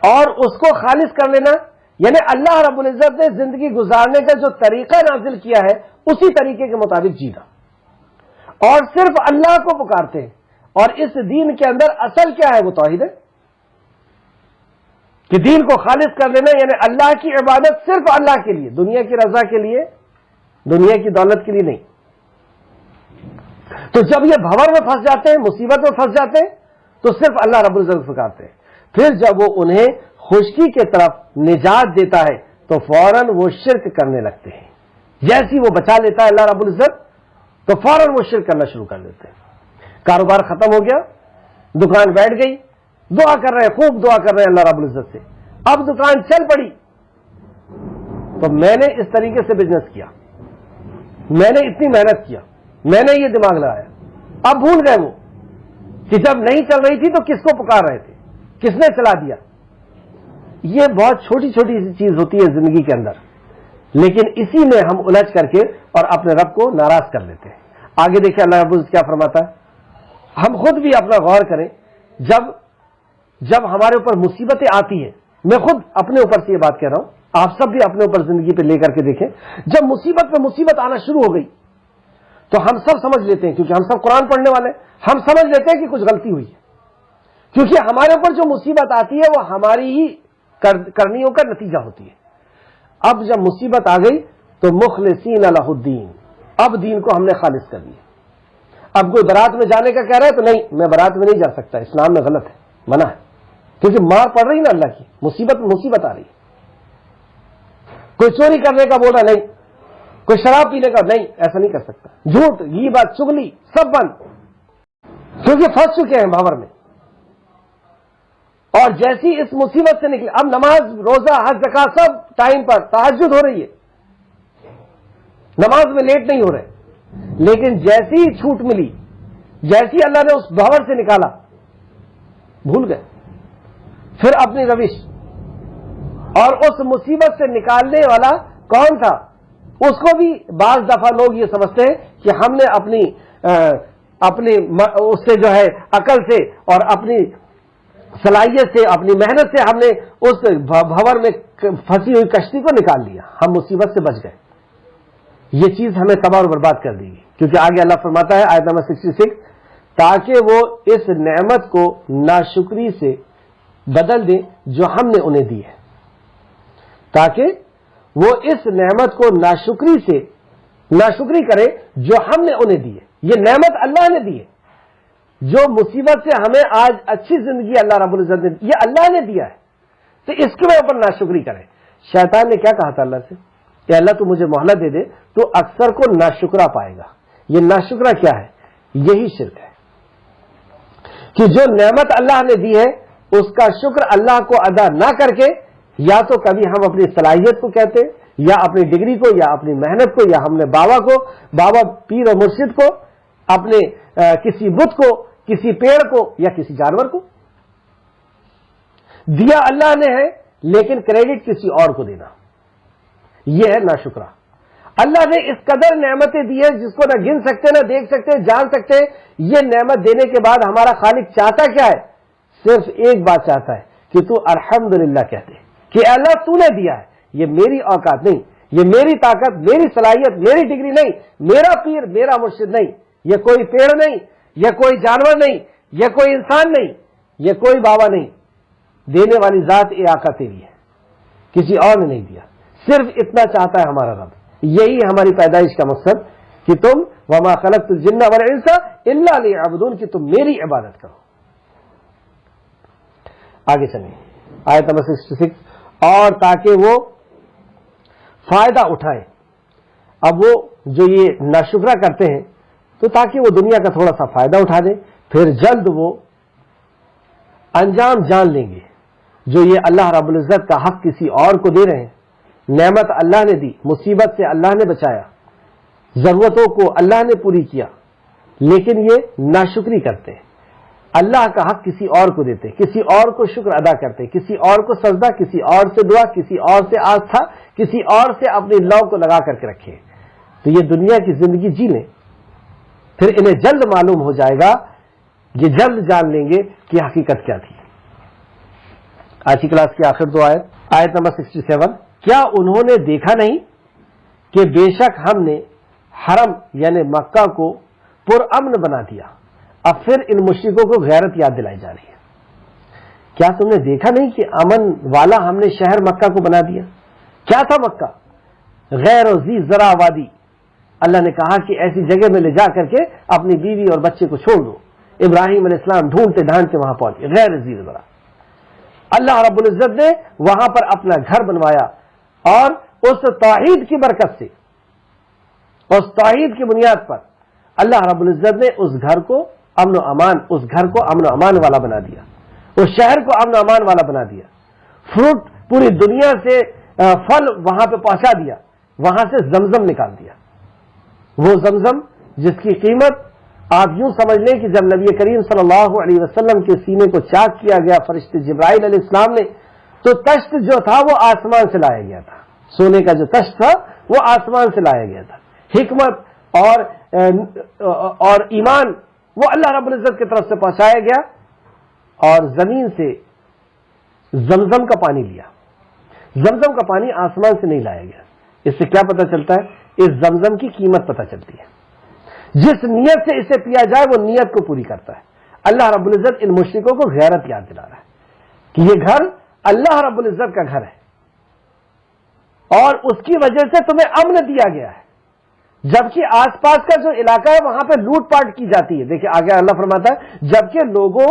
اور اس کو خالص کر لینا یعنی اللہ رب العزت نے زندگی گزارنے کا جو طریقہ نازل کیا ہے اسی طریقے کے مطابق جینا، اور صرف اللہ کو پکارتے ہیں۔ اور اس دین کے اندر اصل کیا ہے؟ وہ توحید ہے، کہ دین کو خالص کر لینا یعنی اللہ کی عبادت صرف اللہ کے لیے، دنیا کی رضا کے لیے، دنیا کی دولت کے لیے نہیں۔ تو جب یہ بھور میں پھنس جاتے ہیں، مصیبت میں پھنس جاتے ہیں، تو صرف اللہ رب العزت پکارتے ہیں۔ پھر جب وہ انہیں خشکی کی طرف نجات دیتا ہے تو فوراً وہ شرک کرنے لگتے ہیں۔ جیسی وہ بچا لیتا ہے اللہ رب العزت تو فوراً وہ شرک کرنا شروع کر دیتے ہیں۔ کاروبار ختم ہو گیا، دکان بیٹھ گئی، دعا کر رہے ہیں، خوب دعا کر رہے ہیں اللہ رب العزت سے، اب دکان چل پڑی تو میں نے اس طریقے سے بزنس کیا، میں نے اتنی محنت کیا، میں نے یہ دماغ لگایا۔ اب بھول گئے وہ کہ جب نہیں چل رہی تھی تو کس کو پکار رہے تھے، کس نے چلا دیا۔ یہ بہت چھوٹی چھوٹی سی چیز ہوتی ہے زندگی کے اندر، لیکن اسی میں ہم الجھ کر کے اور اپنے رب کو ناراض کر لیتے ہیں۔ آگے دیکھیں اللہ رب العزت کیا فرماتا ہے، ہم خود بھی اپنا غور کریں۔ جب ہمارے اوپر مصیبتیں آتی ہیں، میں خود اپنے اوپر سے یہ بات کہہ رہا ہوں، آپ سب بھی اپنے اوپر زندگی پہ لے کر کے دیکھیں، جب مصیبت پہ مصیبت آنا شروع ہو گئی تو ہم سب سمجھ لیتے ہیں، کیونکہ ہم سب قرآن پڑھنے والے ہیں، ہم سمجھ لیتے ہیں کہ کچھ غلطی ہوئی ہے، کیونکہ ہمارے اوپر جو مصیبت آتی ہے وہ ہماری ہی کرنیوں کا نتیجہ ہوتی ہے۔ اب جب مصیبت آ گئی تو مخلصین لہ الدین، اب دین کو ہم نے خالص کر دیا۔ اب کوئی بارات میں جانے کا کہہ رہا ہے تو نہیں، میں بارات میں نہیں جا سکتا، اسلام میں غلط ہے، منع ہے، کیونکہ مار پڑ رہی نا اللہ کی، مصیبت آ رہی ہے۔ کوئی چوری کرنے کا بول رہا نہیں، کوئی شراب پینے کا نہیں، ایسا نہیں کر سکتا، جھوٹ، غیبت، چغلی سب بند، کیونکہ پھنس چکے ہیں بھاور میں۔ اور جیسی اس مصیبت سے نکلے، اب نماز، روزہ، حج، زکات سب ٹائم پر، تہجد ہو رہی ہے، نماز میں لیٹ نہیں ہو رہے، لیکن جیسی ہی چھوٹ ملی، جیسی اللہ نے اس بھاور سے نکالا، بھول گئے پھر اپنی روش۔ اور اس مصیبت سے نکالنے والا کون تھا؟ اس کو بھی بعض دفعہ لوگ یہ سمجھتے ہیں کہ ہم نے اپنی اس سے جو ہے عقل سے اور اپنی صلاحیت سے، اپنی محنت سے ہم نے اس بھور میں پھنسی ہوئی کشتی کو نکال لیا، ہم مصیبت سے بچ گئے۔ یہ چیز ہمیں تباہ اور برباد کر دے گی، کیونکہ آگے اللہ فرماتا ہے آیت نمبر 66، تاکہ وہ اس نعمت کو ناشکری سے بدل دیں جو ہم نے انہیں دی ہے، تاکہ وہ اس نعمت کو ناشکری کرے جو ہم نے انہیں دی ہے۔ یہ نعمت اللہ نے دی ہے، جو مصیبت سے ہمیں آج اچھی زندگی اللہ رب العزت نے، یہ اللہ نے دیا ہے، تو اس کے اوپر ناشکری کرے۔ شیطان نے کیا کہا تھا اللہ سے کہ اللہ تو مجھے مہلت دے دے، تو اکثر کو ناشکرا پائے گا۔ یہ ناشکرا کیا ہے؟ یہی شرک ہے کہ جو نعمت اللہ نے دی ہے اس کا شکر اللہ کو ادا نہ کر کے، یا تو کبھی ہم اپنی صلاحیت کو کہتے ہیں، یا اپنی ڈگری کو، یا اپنی محنت کو، یا ہم نے بابا پیر و مرشد کو، اپنے کسی بت کو، کسی پیڑ کو، یا کسی جانور کو دیا اللہ نے ہے، لیکن کریڈٹ کسی اور کو دینا، یہ ہے ناشکرا۔ اللہ نے اس قدر نعمتیں دی ہیں جس کو نہ گن سکتے، نہ دیکھ سکتے، جان سکتے۔ یہ نعمت دینے کے بعد ہمارا خالق چاہتا کیا ہے؟ صرف ایک بات چاہتا ہے کہ تو الحمدللہ کہتے کہ اللہ تو نے دیا ہے، یہ میری اوقات نہیں، یہ میری طاقت، میری صلاحیت، میری ڈگری نہیں، میرا پیر، میرا مرشد نہیں، یہ کوئی پیڑ نہیں، یہ کوئی جانور نہیں، یہ کوئی انسان نہیں، یہ کوئی بابا نہیں، دینے والی ذات اے آقا تیری ہے، کسی اور نے نہیں دیا، صرف اتنا چاہتا ہے ہمارا رب۔ یہی ہماری پیدائش کا مقصد کہ تم وما خلقت الجن والانس الا لیعبدون، کہ تم میری عبادت کرو۔ آگے چلیں آیت نمبر 66، اور تاکہ وہ فائدہ اٹھائیں۔ اب وہ جو یہ ناشکرا کرتے ہیں تو تاکہ وہ دنیا کا تھوڑا سا فائدہ اٹھا دیں، پھر جلد وہ انجام جان لیں گے۔ جو یہ اللہ رب العزت کا حق کسی اور کو دے رہے ہیں، نعمت اللہ نے دی، مصیبت سے اللہ نے بچایا، ضرورتوں کو اللہ نے پوری کیا، لیکن یہ ناشکری کرتے ہیں، اللہ کا حق کسی اور کو دیتے، کسی اور کو شکر ادا کرتے، کسی اور کو سجدہ، کسی اور سے دعا، کسی اور سے آستھا، کسی اور سے اپنی لو کو لگا کر کے رکھے۔ تو یہ دنیا کی زندگی جی لیں، پھر انہیں جلد معلوم ہو جائے گا، یہ جلد جان لیں گے کہ حقیقت کیا تھی۔ آج کی کلاس کی آخر دو آیت نمبر 67، کیا انہوں نے دیکھا نہیں کہ بے شک ہم نے حرم یعنی مکہ کو پرامن بنا دیا۔ اب پھر ان مشرکوں کو غیرت یاد دلائی جا رہی ہے۔ کیا تم نے دیکھا نہیں کہ امن والا ہم نے شہر مکہ کو بنا دیا؟ کیا تھا مکہ؟ غیر و ذی زرع وادی۔ اللہ نے کہا کہ ایسی جگہ میں لے جا کر کے اپنی بیوی اور بچے کو چھوڑ دو۔ ابراہیم علیہ السلام ڈھونڈتے ڈھانڈتے وہاں پہنچے، غیر ذی زرع۔ اللہ رب العزت نے وہاں پر اپنا گھر بنوایا، اور اس توحید کی برکت سے، اس توحید کی بنیاد پر اللہ رب العزت نے اس گھر کو امن و امان، اس گھر کو امن و امان والا بنا دیا، اس شہر کو امن و امان والا بنا دیا۔ فروٹ پوری دنیا سے پھل وہاں پہ پہنچا دیا، وہاں سے زمزم نکال دیا، وہ زمزم جس کی قیمت آپ یوں سمجھ لیں کہ جب نبی کریم صلی اللہ علیہ وسلم کے سینے کو چاک کیا گیا فرشتے جبرائیل علیہ السلام نے، تو تشت جو تھا وہ آسمان سے لایا گیا تھا، سونے کا جو تشت تھا وہ آسمان سے لایا گیا تھا۔ حکمت اور ایمان وہ اللہ رب العزت کی طرف سے پہنچایا گیا، اور زمین سے زمزم کا پانی لیا۔ زمزم کا پانی آسمان سے نہیں لایا گیا۔ اس سے کیا پتہ چلتا ہے؟ اس زمزم کی قیمت پتہ چلتی ہے۔ جس نیت سے اسے پیا جائے وہ نیت کو پوری کرتا ہے۔ اللہ رب العزت ان مشرکوں کو غیرت یاد دلا رہا ہے کہ یہ گھر اللہ رب العزت کا گھر ہے، اور اس کی وجہ سے تمہیں امن دیا گیا ہے، جبکہ آس پاس کا جو علاقہ ہے وہاں پہ لوٹ پاٹ کی جاتی ہے۔ دیکھیں آگے اللہ فرماتا ہے جبکہ لوگوں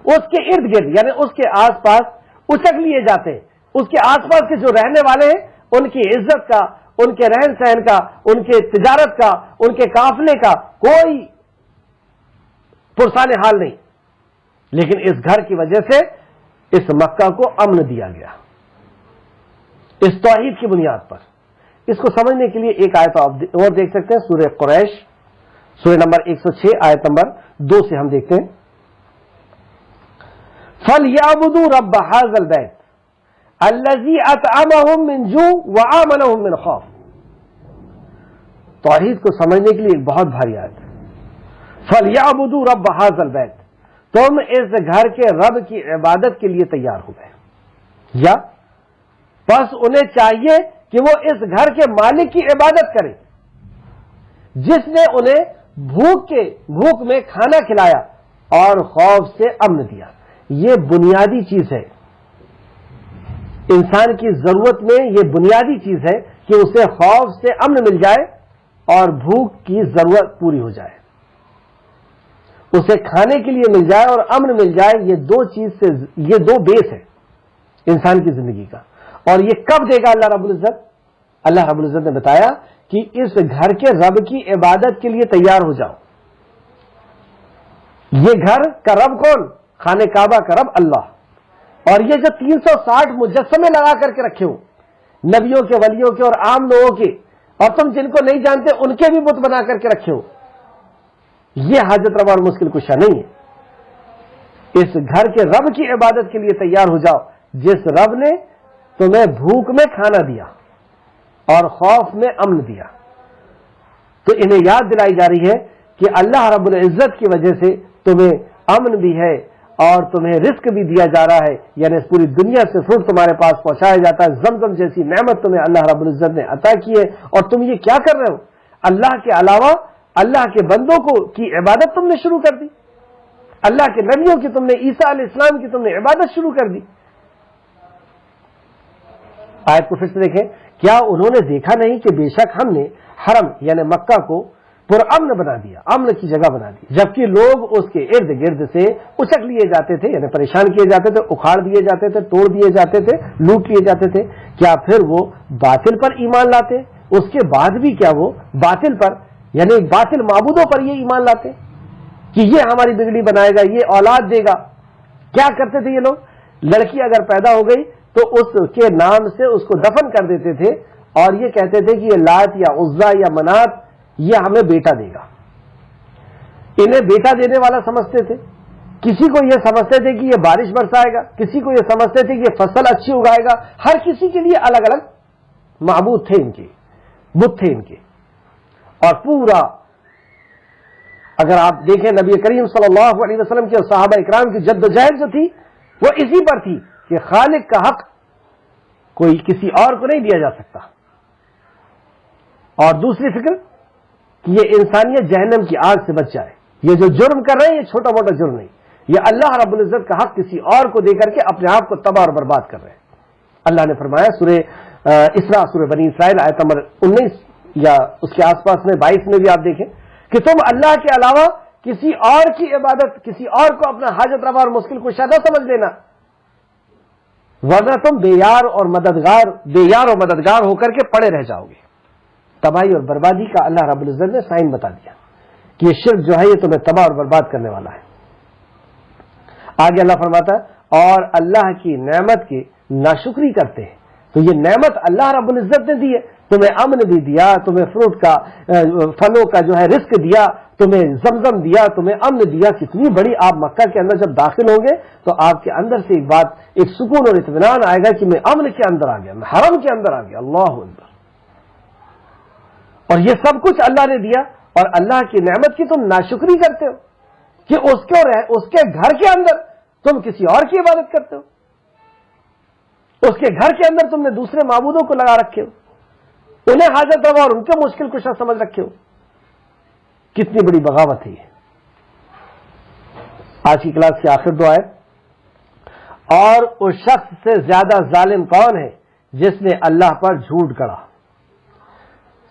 اس کے ارد گرد یعنی اس کے آس پاس اچک لیے جاتے ہیں، اس کے آس پاس کے جو رہنے والے ہیں ان کی عزت کا، ان کے رہن سہن کا، ان کے تجارت کا، ان کے قافلے کا کوئی پرسان حال نہیں، لیکن اس گھر کی وجہ سے اس مکہ کو امن دیا گیا، اس توحید کی بنیاد پر۔ اس کو سمجھنے کے لیے ایک آیت اور دیکھ سکتے ہیں، سورہ قریش، سورہ نمبر 106 آیت نمبر 2 سے ہم دیکھتے ہیں، فَلْيَعْبُدُوا رَبَّ هَٰذَا الْبَيْتِ الَّذِي أَطْعَمَهُم مِّن جُوعٍ وَآمَنَهُم مِّنْ خَوْفٍ۔ توحید کو سمجھنے کے لیے ایک بہت بھاری آیت ہے۔ فَلْيَعْبُدُوا رَبَّ هَٰذَا الْبَيْتِ، تم اس گھر کے رب کی عبادت کے لیے تیار ہو گئے، یا بس انہیں چاہیے کہ وہ اس گھر کے مالک کی عبادت کریں جس نے انہیں بھوک میں کھانا کھلایا اور خوف سے امن دیا۔ یہ بنیادی چیز ہے، انسان کی ضرورت میں یہ بنیادی چیز ہے کہ اسے خوف سے امن مل جائے اور بھوک کی ضرورت پوری ہو جائے، اسے کھانے کے لیے مل جائے اور امن مل جائے۔ یہ دو بیس ہے انسان کی زندگی کا، اور یہ کب دے گا اللہ رب العزت؟ اللہ رب العزت نے بتایا کہ اس گھر کے رب کی عبادت کے لیے تیار ہو جاؤ۔ یہ گھر کا رب کون؟ خانہ کعبہ کا رب اللہ، اور یہ جو 360 مجسمے لگا کر کے رکھے ہو نبیوں کے، ولیوں کے اور عام لوگوں کے، اور تم جن کو نہیں جانتے ان کے بھی بت بنا کر کے رکھے ہو، یہ حاجت روا اور مشکل کشا نہیں ہے۔ اس گھر کے رب کی عبادت کے لیے تیار ہو جاؤ جس رب نے تمہیں بھوک میں کھانا دیا اور خوف میں امن دیا۔ تو انہیں یاد دلائی جا رہی ہے کہ اللہ رب العزت کی وجہ سے تمہیں امن بھی ہے اور تمہیں رزق بھی دیا جا رہا ہے، یعنی اس پوری دنیا سے فروٹ تمہارے پاس پہنچایا جاتا ہے، زمزم جیسی نعمت تمہیں اللہ رب العزت نے عطا کی ہے، اور تم یہ کیا کر رہے ہو؟ اللہ کے علاوہ اللہ کے بندوں کی عبادت تم نے شروع کر دی، اللہ کے نبیوں کی تم نے، عیسیٰ علیہ السلام کی تم نے عبادت شروع کر دی۔ آیت کو پھر سے دیکھیں، کیا انہوں نے دیکھا نہیں کہ بے شک ہم نے حرم یعنی مکہ کو پرامن بنا دیا، امن کی جگہ بنا دی، جبکہ لوگ اس کے ارد گرد سے اچک لیے جاتے تھے، یعنی پریشان کیے جاتے تھے، اکھاڑ دیے جاتے تھے، توڑ دیے جاتے تھے، لوٹ لیے جاتے تھے۔ کیا پھر وہ باطل پر ایمان لاتے؟ اس کے بعد بھی کیا وہ باطل پر یعنی باطل معبودوں پر یہ ایمان لاتے کہ یہ ہماری بگڑی بنائے گا، یہ اولاد دے گا؟ کیا کرتے تھے یہ لوگ؟ لڑکی اگر پیدا ہو گئی تو اس کے نام سے اس کو دفن کر دیتے تھے، اور یہ کہتے تھے کہ یہ لات یا عزا یا منات یہ ہمیں بیٹا دے گا۔ انہیں بیٹا دینے والا سمجھتے تھے، کسی کو یہ سمجھتے تھے کہ یہ بارش برسائے گا، کسی کو یہ سمجھتے تھے کہ یہ فصل اچھی اگائے گا، ہر کسی کے لیے الگ الگ معبود تھے، ان کے بت تھے ان کے۔ اور پورا اگر آپ دیکھیں نبی کریم صلی اللہ علیہ وسلم کے اور صحابہ اکرام کی جدوجہد جو تھی وہ اسی پر تھی کہ خالق کا حق کوئی کسی اور کو نہیں دیا جا سکتا، اور دوسری فکر کہ یہ انسانیت جہنم کی آگ سے بچ جائے۔ یہ جو جرم کر رہے ہیں یہ چھوٹا موٹا جرم نہیں، یہ اللہ رب العزت کا حق کسی اور کو دے کر کے اپنے آپ کو تباہ اور برباد کر رہے ہیں۔ اللہ نے فرمایا سورہ اسراء، سورہ بنی اسرائیل آیت نمبر 19 یا اس کے آس پاس میں 22 میں بھی آپ دیکھیں کہ تم اللہ کے علاوہ کسی اور کی عبادت، کسی اور کو اپنا حاجت روا اور مشکل کشا نہ سمجھ لینا، ورنہ تم بے یار اور مددگار ہو کر کے پڑے رہ جاؤ گے۔ تباہی اور بربادی کا اللہ رب العزت نے سائن بتا دیا کہ یہ شرک جو ہے یہ تمہیں تباہ اور برباد کرنے والا ہے۔ آگے اللہ فرماتا ہے اور اللہ کی نعمت کی ناشکری کرتے ہیں تو یہ نعمت اللہ رب العزت نے دی ہے، تمہیں امن بھی دیا، تمہیں فروٹ کا پھلوں کا جو ہے رزق دیا، تمہیں زمزم دیا، تمہیں امن دیا، کتنی بڑی۔ آپ مکہ کے اندر جب داخل ہوں گے تو آپ کے اندر سے ایک سکون اور اطمینان آئے گا کہ میں امن کے اندر آ گیا، میں حرم کے اندر آ گیا۔ اللہ اکبر۔ اور یہ سب کچھ اللہ نے دیا، اور اللہ کی نعمت کی تم ناشکری کرتے ہو کہ اس کے گھر کے اندر تم کسی اور کی عبادت کرتے ہو، اس کے گھر کے اندر تم نے دوسرے معبودوں کو لگا رکھے ہو، انہیں حاجت روا اور ان کے مشکل کشا سمجھ رکھے ہو۔ کتنی بڑی بغاوت ہے یہ۔ آج کی کلاس کی آخر دعا ہے، اور اس شخص سے زیادہ ظالم کون ہے جس نے اللہ پر جھوٹ گڑھا؟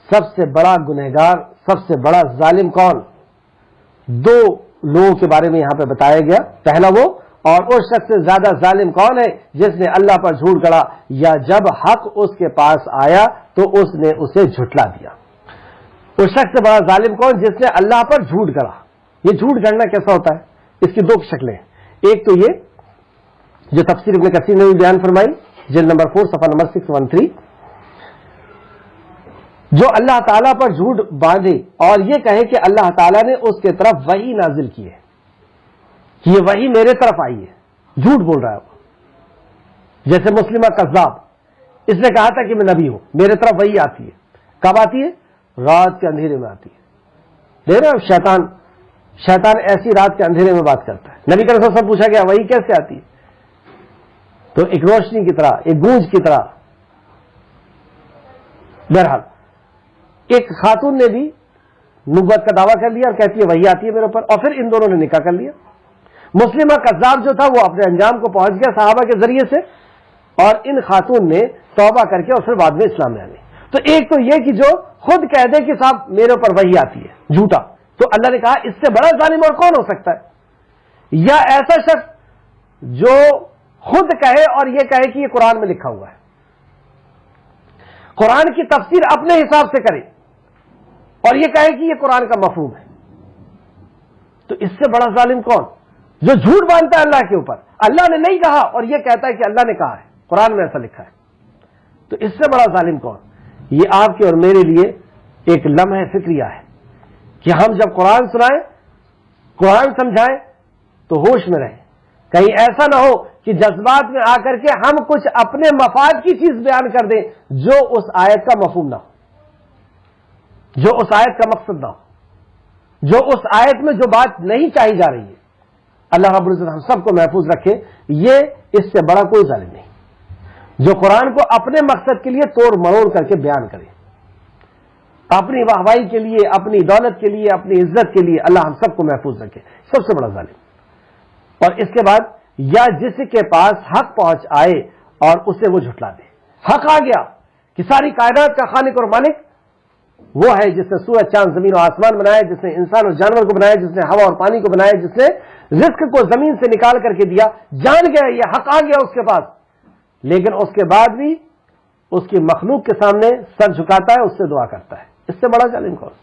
سب سے بڑا گنہگار، سب سے بڑا ظالم کون؟ دو لوگوں کے بارے میں یہاں پہ بتایا گیا۔ پہلا وہ، اور اس شخص سے زیادہ ظالم کون ہے جس نے اللہ پر جھوٹ گڑھا یا جب حق اس کے پاس آیا تو اس نے اسے جھٹلا دیا۔ اس شخص سے بڑا ظالم کون جس نے اللہ پر جھوٹ گڑھا۔ یہ جھوٹ گڑھنا کیسا ہوتا ہے؟ اس کی دو شکلیں ہیں۔ ایک تو یہ جو تفسیر ابن کثیر نے بھی بیان فرمائی، جلد نمبر 4 صفحہ نمبر 613، جو اللہ تعالیٰ پر جھوٹ باندھے اور یہ کہے کہ اللہ تعالیٰ نے اس کے طرف وحی نازل کی ہے، کہ یہ وحی میرے طرف آئی ہے، جھوٹ بول رہا ہے وہ۔ جیسے مسلمہ کذاب، اس نے کہا تھا کہ میں نبی ہوں، میرے طرف وحی آتی ہے۔ کب آتی ہے؟ رات کے اندھیرے میں آتی ہے۔ دیکھ رہے ہیں شیطان ایسی رات کے اندھیرے میں بات کرتا ہے۔ نبی کریم صلی اللہ علیہ وسلم پوچھا گیا وحی کیسے آتی ہے؟ تو ایک روشنی کی طرح، ایک گونج کی طرح۔ بہرحال ایک خاتون نے بھی نبوت کا دعویٰ کر لیا اور کہتی ہے وحی آتی ہے میرے اوپر، اور پھر ان دونوں نے نکاح کر لیا۔ مسلمہ کذاب جو تھا وہ اپنے انجام کو پہنچ گیا صحابہ کے ذریعے سے، اور ان خاتون نے توبہ کر کے اور پھر بعد میں اسلام میں آ گئی۔ تو ایک تو یہ کہ جو خود کہہ دے کہ صاحب میرے اوپر وحی آتی ہے، جھوٹا، تو اللہ نے کہا اس سے بڑا ظالم اور کون ہو سکتا ہے؟ یا ایسا شخص جو خود کہے اور یہ کہے کہ یہ قرآن میں لکھا ہوا ہے، قرآن کی تفسیر اپنے حساب سے کرے اور یہ کہے کہ یہ قرآن کا مفہوم ہے، تو اس سے بڑا ظالم کون؟ جو جھوٹ باندھتا ہے اللہ کے اوپر، اللہ نے نہیں کہا اور یہ کہتا ہے کہ اللہ نے کہا ہے، قرآن میں ایسا لکھا ہے، تو اس سے بڑا ظالم کون؟ یہ آپ کے اور میرے لیے ایک لمحہ فکریہ ہے کہ ہم جب قرآن سنائیں، قرآن سمجھائیں تو ہوش میں رہیں، کہیں ایسا نہ ہو کہ جذبات میں آ کر کے ہم کچھ اپنے مفاد کی چیز بیان کر دیں جو اس آیت کا مفہوم نہ ہو، جو اس آیت کا مقصد نہ ہو، جو اس آیت میں جو بات نہیں چاہی جا رہی ہے۔ اللہ رب العزت ہم سب کو محفوظ رکھے. یہ اس سے بڑا کوئی ظالم نہیں جو قرآن کو اپنے مقصد کے لیے توڑ مروڑ کر کے بیان کرے, اپنی واہوائی کے لیے, اپنی دولت کے لیے, اپنی عزت کے لیے. اللہ ہم سب کو محفوظ رکھے. سب سے بڑا ظالم. اور اس کے بعد یا جس کے پاس حق پہنچ آئے اور اسے وہ جھٹلا دے. حق آ گیا کہ ساری کائنات کا خالق اور مالک وہ ہے جس نے سورج چاند زمین اور آسمان بنائے, جس نے انسان اور جانور کو بنایا, جس نے ہوا اور پانی کو بنایا, جس نے رزق کو زمین سے نکال کر کے دیا. جان گیا یہ حق آ گیا اس کے پاس, لیکن اس کے بعد بھی اس کی مخلوق کے سامنے سر جھکاتا ہے, اس سے دعا کرتا ہے. اس سے بڑا ظالم کون؟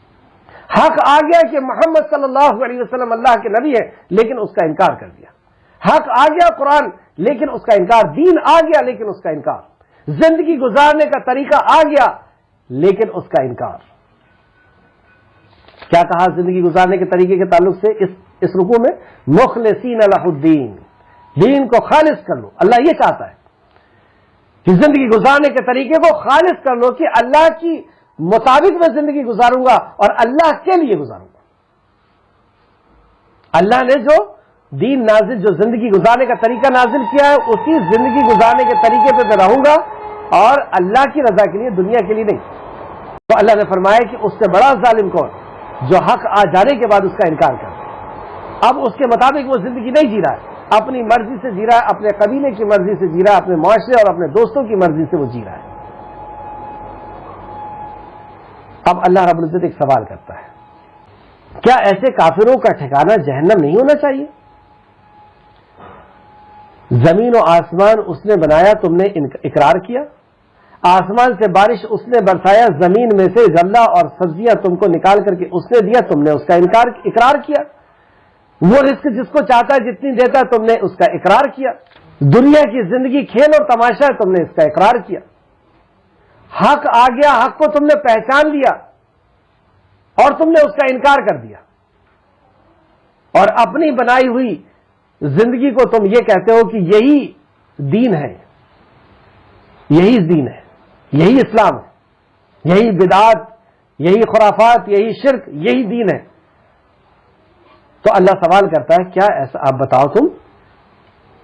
حق آ گیا کہ محمد صلی اللہ علیہ وسلم اللہ کے نبی ہے, لیکن اس کا انکار کر دیا. حق آ گیا قرآن, لیکن اس کا انکار. دین آ گیا لیکن اس کا انکار. زندگی گزارنے کا طریقہ آ گیا لیکن اس کا انکار. کیا کہا زندگی گزارنے کے طریقے کے تعلق سے اس رکوع میں؟ مخلصین لہ الدین, دین کو خالص کر لو. اللہ یہ چاہتا ہے کہ زندگی گزارنے کے طریقے کو خالص کر لو, کہ اللہ کی مطابق میں زندگی گزاروں گا اور اللہ کے لیے گزاروں گا. اللہ نے جو دین نازل, جو زندگی گزارنے کا طریقہ نازل کیا ہے, اسی زندگی گزارنے کے طریقے پہ میں رہوں گا اور اللہ کی رضا کے لیے, دنیا کے لیے نہیں. تو اللہ نے فرمایا کہ اس سے بڑا ظالم کون؟ جو حق آ جانے کے بعد اس کا انکار کر دے. اب اس کے مطابق وہ زندگی نہیں جی رہا ہے, اپنی مرضی سے جی رہا ہے, اپنے قبیلے کی مرضی سے جی رہا ہے, اپنے معاشرے اور اپنے دوستوں کی مرضی سے وہ جی رہا ہے. اب اللہ رب العزت ایک سوال کرتا ہے, کیا ایسے کافروں کا ٹھکانہ جہنم نہیں ہونا چاہیے؟ زمین و آسمان اس نے بنایا, تم نے اقرار کیا. آسمان سے بارش اس نے برسایا, زمین میں سے غلہ اور سبزیاں تم کو نکال کر کے اس نے دیا, تم نے اس کا اقرار کیا. وہ رزق جس کو چاہتا ہے جتنی دیتا ہے, تم نے اس کا اقرار کیا. دنیا کی زندگی کھیل اور تماشا ہے, تم نے اس کا اقرار کیا. حق آ گیا, حق کو تم نے پہچان لیا اور تم نے اس کا انکار کر دیا, اور اپنی بنائی ہوئی زندگی کو تم یہ کہتے ہو کہ یہی دین ہے, یہی دین ہے, یہی اسلام ہے, یہی بدعات, یہی خرافات, یہی شرک, یہی دین ہے. تو اللہ سوال کرتا ہے, کیا ایسا آپ بتاؤ تم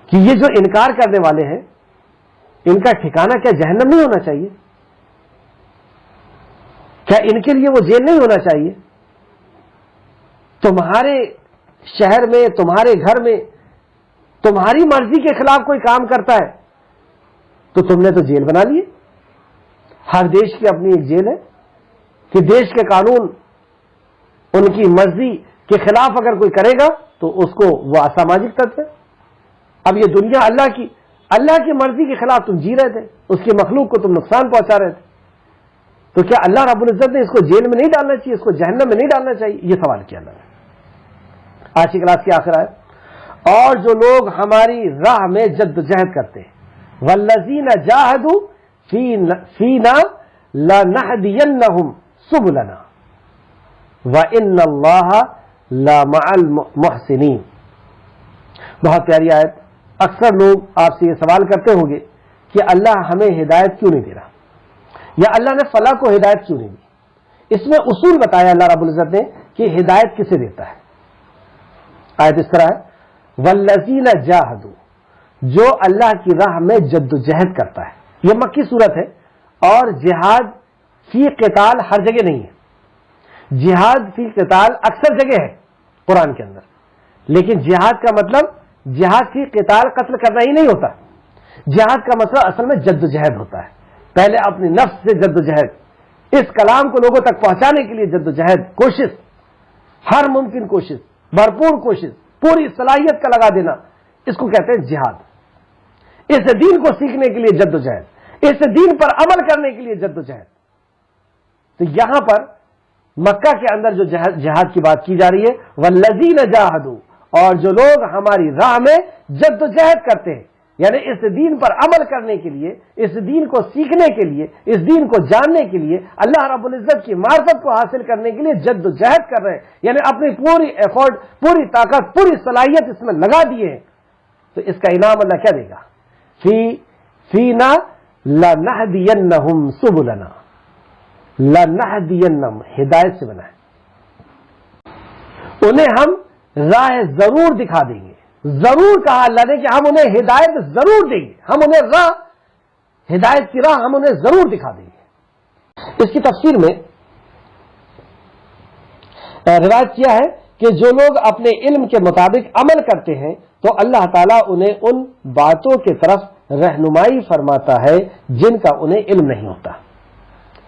کہ یہ جو انکار کرنے والے ہیں ان کا ٹھکانہ کیا جہنم نہیں ہونا چاہیے؟ کیا ان کے لیے وہ جیل نہیں ہونا چاہیے؟ تمہارے شہر میں, تمہارے گھر میں تمہاری مرضی کے خلاف کوئی کام کرتا ہے تو تم نے تو جیل بنا لیے. ہر دیش کی اپنی ایک جیل ہے کہ دیش کے قانون ان کی مرضی کے خلاف اگر کوئی کرے گا تو اس کو وہ اساماجک تتو ہے. اب یہ دنیا اللہ کی مرضی کے خلاف تم جی رہے تھے, اس کی مخلوق کو تم نقصان پہنچا رہے تھے, تو کیا اللہ رب العزت نے اس کو جیل میں نہیں ڈالنا چاہیے, اس کو جہنم میں نہیں ڈالنا چاہیے؟ یہ سوال کیا اللہ نے. آج کی کلاس کی آخر ہے, اور جو لوگ ہماری راہ میں جدوجہد کرتے ہیں, والذین جاہدوا فینا لنہدینہم سبلنا وان اللہ لمع المحسنین. بہت پیاری آیت. اکثر لوگ آپ سے یہ سوال کرتے ہوں گے کہ اللہ ہمیں ہدایت کیوں نہیں دے رہا, یا اللہ نے فلاں کو ہدایت کیوں نہیں دی. اس میں اصول بتایا اللہ رب العزت نے کہ ہدایت کسے دیتا ہے. آیت اس طرح ہے, والذین جاہدوا, جو اللہ کی راہ میں جدوجہد کرتا ہے. یہ مکی صورت ہے, اور جہاد فی قتال ہر جگہ نہیں ہے. جہاد فی قتال اکثر جگہ ہے قرآن کے اندر, لیکن جہاد کا مطلب جہاد فی قتال قتل کرنا ہی نہیں ہوتا. جہاد کا مطلب اصل میں جدوجہد ہوتا ہے. پہلے اپنی نفس سے جدوجہد, اس کلام کو لوگوں تک پہنچانے کے لیے جدوجہد, کوشش, ہر ممکن کوشش, بھرپور کوشش, پوری صلاحیت کا لگا دینا, اس کو کہتے ہیں جہاد. اس دین کو سیکھنے کے لیے جدوجہد, اس دین پر عمل کرنے کے لیے جدوجہد. تو یہاں پر مکہ کے اندر جو جہاد کی بات کی جا رہی ہے, والذین جاہدوا, اور جو لوگ ہماری راہ میں جدوجہد کرتے ہیں, یعنی اس دین پر عمل کرنے کے لیے, اس دین کو سیکھنے کے لیے, اس دین کو جاننے کے لیے, اللہ رب العزت کی معرفت کو حاصل کرنے کے لیے جدوجہد کر رہے ہیں, یعنی اپنی پوری ایفورٹ, پوری طاقت, پوری صلاحیت اس میں لگا دیے ہیں, تو اس کا انعام اللہ کیا دے گا؟ فینا لنہدینہم سبلنا. لنہدینہم ہدایت سے بنا ہے, انہیں ہم راہ ضرور دکھا دیں گے. ضرور کہا اللہ نے کہ ہم انہیں ہدایت ضرور دیں گے، ہم انہیں راہ، ہدایت کی راہ ہم انہیں ضرور دکھا دیں گے۔ اس کی تفسیر میں روایت کیا ہے کہ جو لوگ اپنے علم کے مطابق عمل کرتے ہیں تو اللہ تعالیٰ انہیں ان باتوں کی طرف رہنمائی فرماتا ہے جن کا انہیں علم نہیں ہوتا۔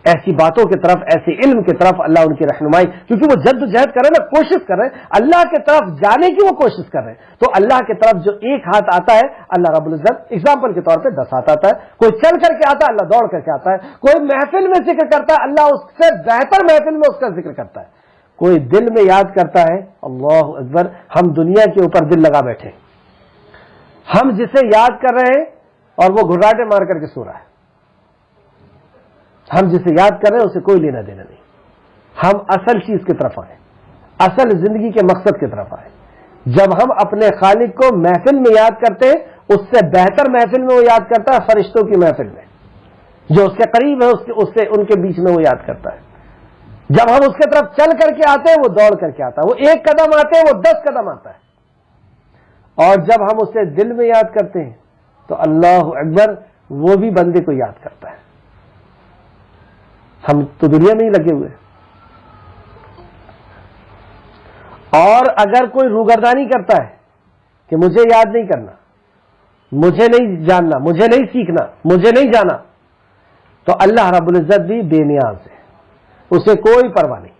ایسی باتوں کی طرف، ایسے علم کی طرف اللہ ان کی رہنمائی، کیونکہ وہ جد و جہد کر رہے ہیں نا، کوشش کر رہے ہیں اللہ کی طرف جانے کی، وہ کوشش کر رہے ہیں، تو اللہ کی طرف جو ایک ہاتھ آتا ہے اللہ رب العزت اگزامپل کے طور پہ 10 ہاتھ آتا ہے۔ کوئی چل کر کے آتا ہے اللہ دوڑ کر کے آتا ہے، کوئی محفل میں ذکر کرتا ہے اللہ اس سے بہتر محفل میں اس کا ذکر کرتا ہے، کوئی دل میں یاد کرتا ہے، اللہ اکبر، ہم دنیا کے اوپر دل لگا بیٹھے، ہم جسے یاد کر رہے ہیں اور وہ گھراٹے مار کر کے سو رہا ہے، ہم جسے یاد کر رہے ہیں اسے کوئی لینا دینا نہیں، ہم اصل چیز کی طرف آئے، اصل زندگی کے مقصد کی طرف آئے۔ جب ہم اپنے خالق کو محفل میں یاد کرتے ہیں، اس سے بہتر محفل میں وہ یاد کرتا ہے فرشتوں کی محفل میں، جو اس کے قریب ہے اس سے ان کے بیچ میں وہ یاد کرتا ہے۔ جب ہم اس کی طرف چل کر کے آتے ہیں وہ دوڑ کر کے آتا ہے، وہ 1 قدم آتے ہیں وہ 10 قدم آتا ہے، اور جب ہم اسے دل میں یاد کرتے ہیں تو اللہ اکبر، وہ بھی بندے کو یاد کرتا ہے۔ ہم تو دنیا میں ہی لگے ہوئے، اور اگر کوئی روگردانی کرتا ہے کہ مجھے یاد نہیں کرنا، مجھے نہیں جاننا، مجھے نہیں سیکھنا، مجھے نہیں جانا، تو اللہ رب العزت بھی بے نیاز ہے، اسے کوئی پرواہ نہیں۔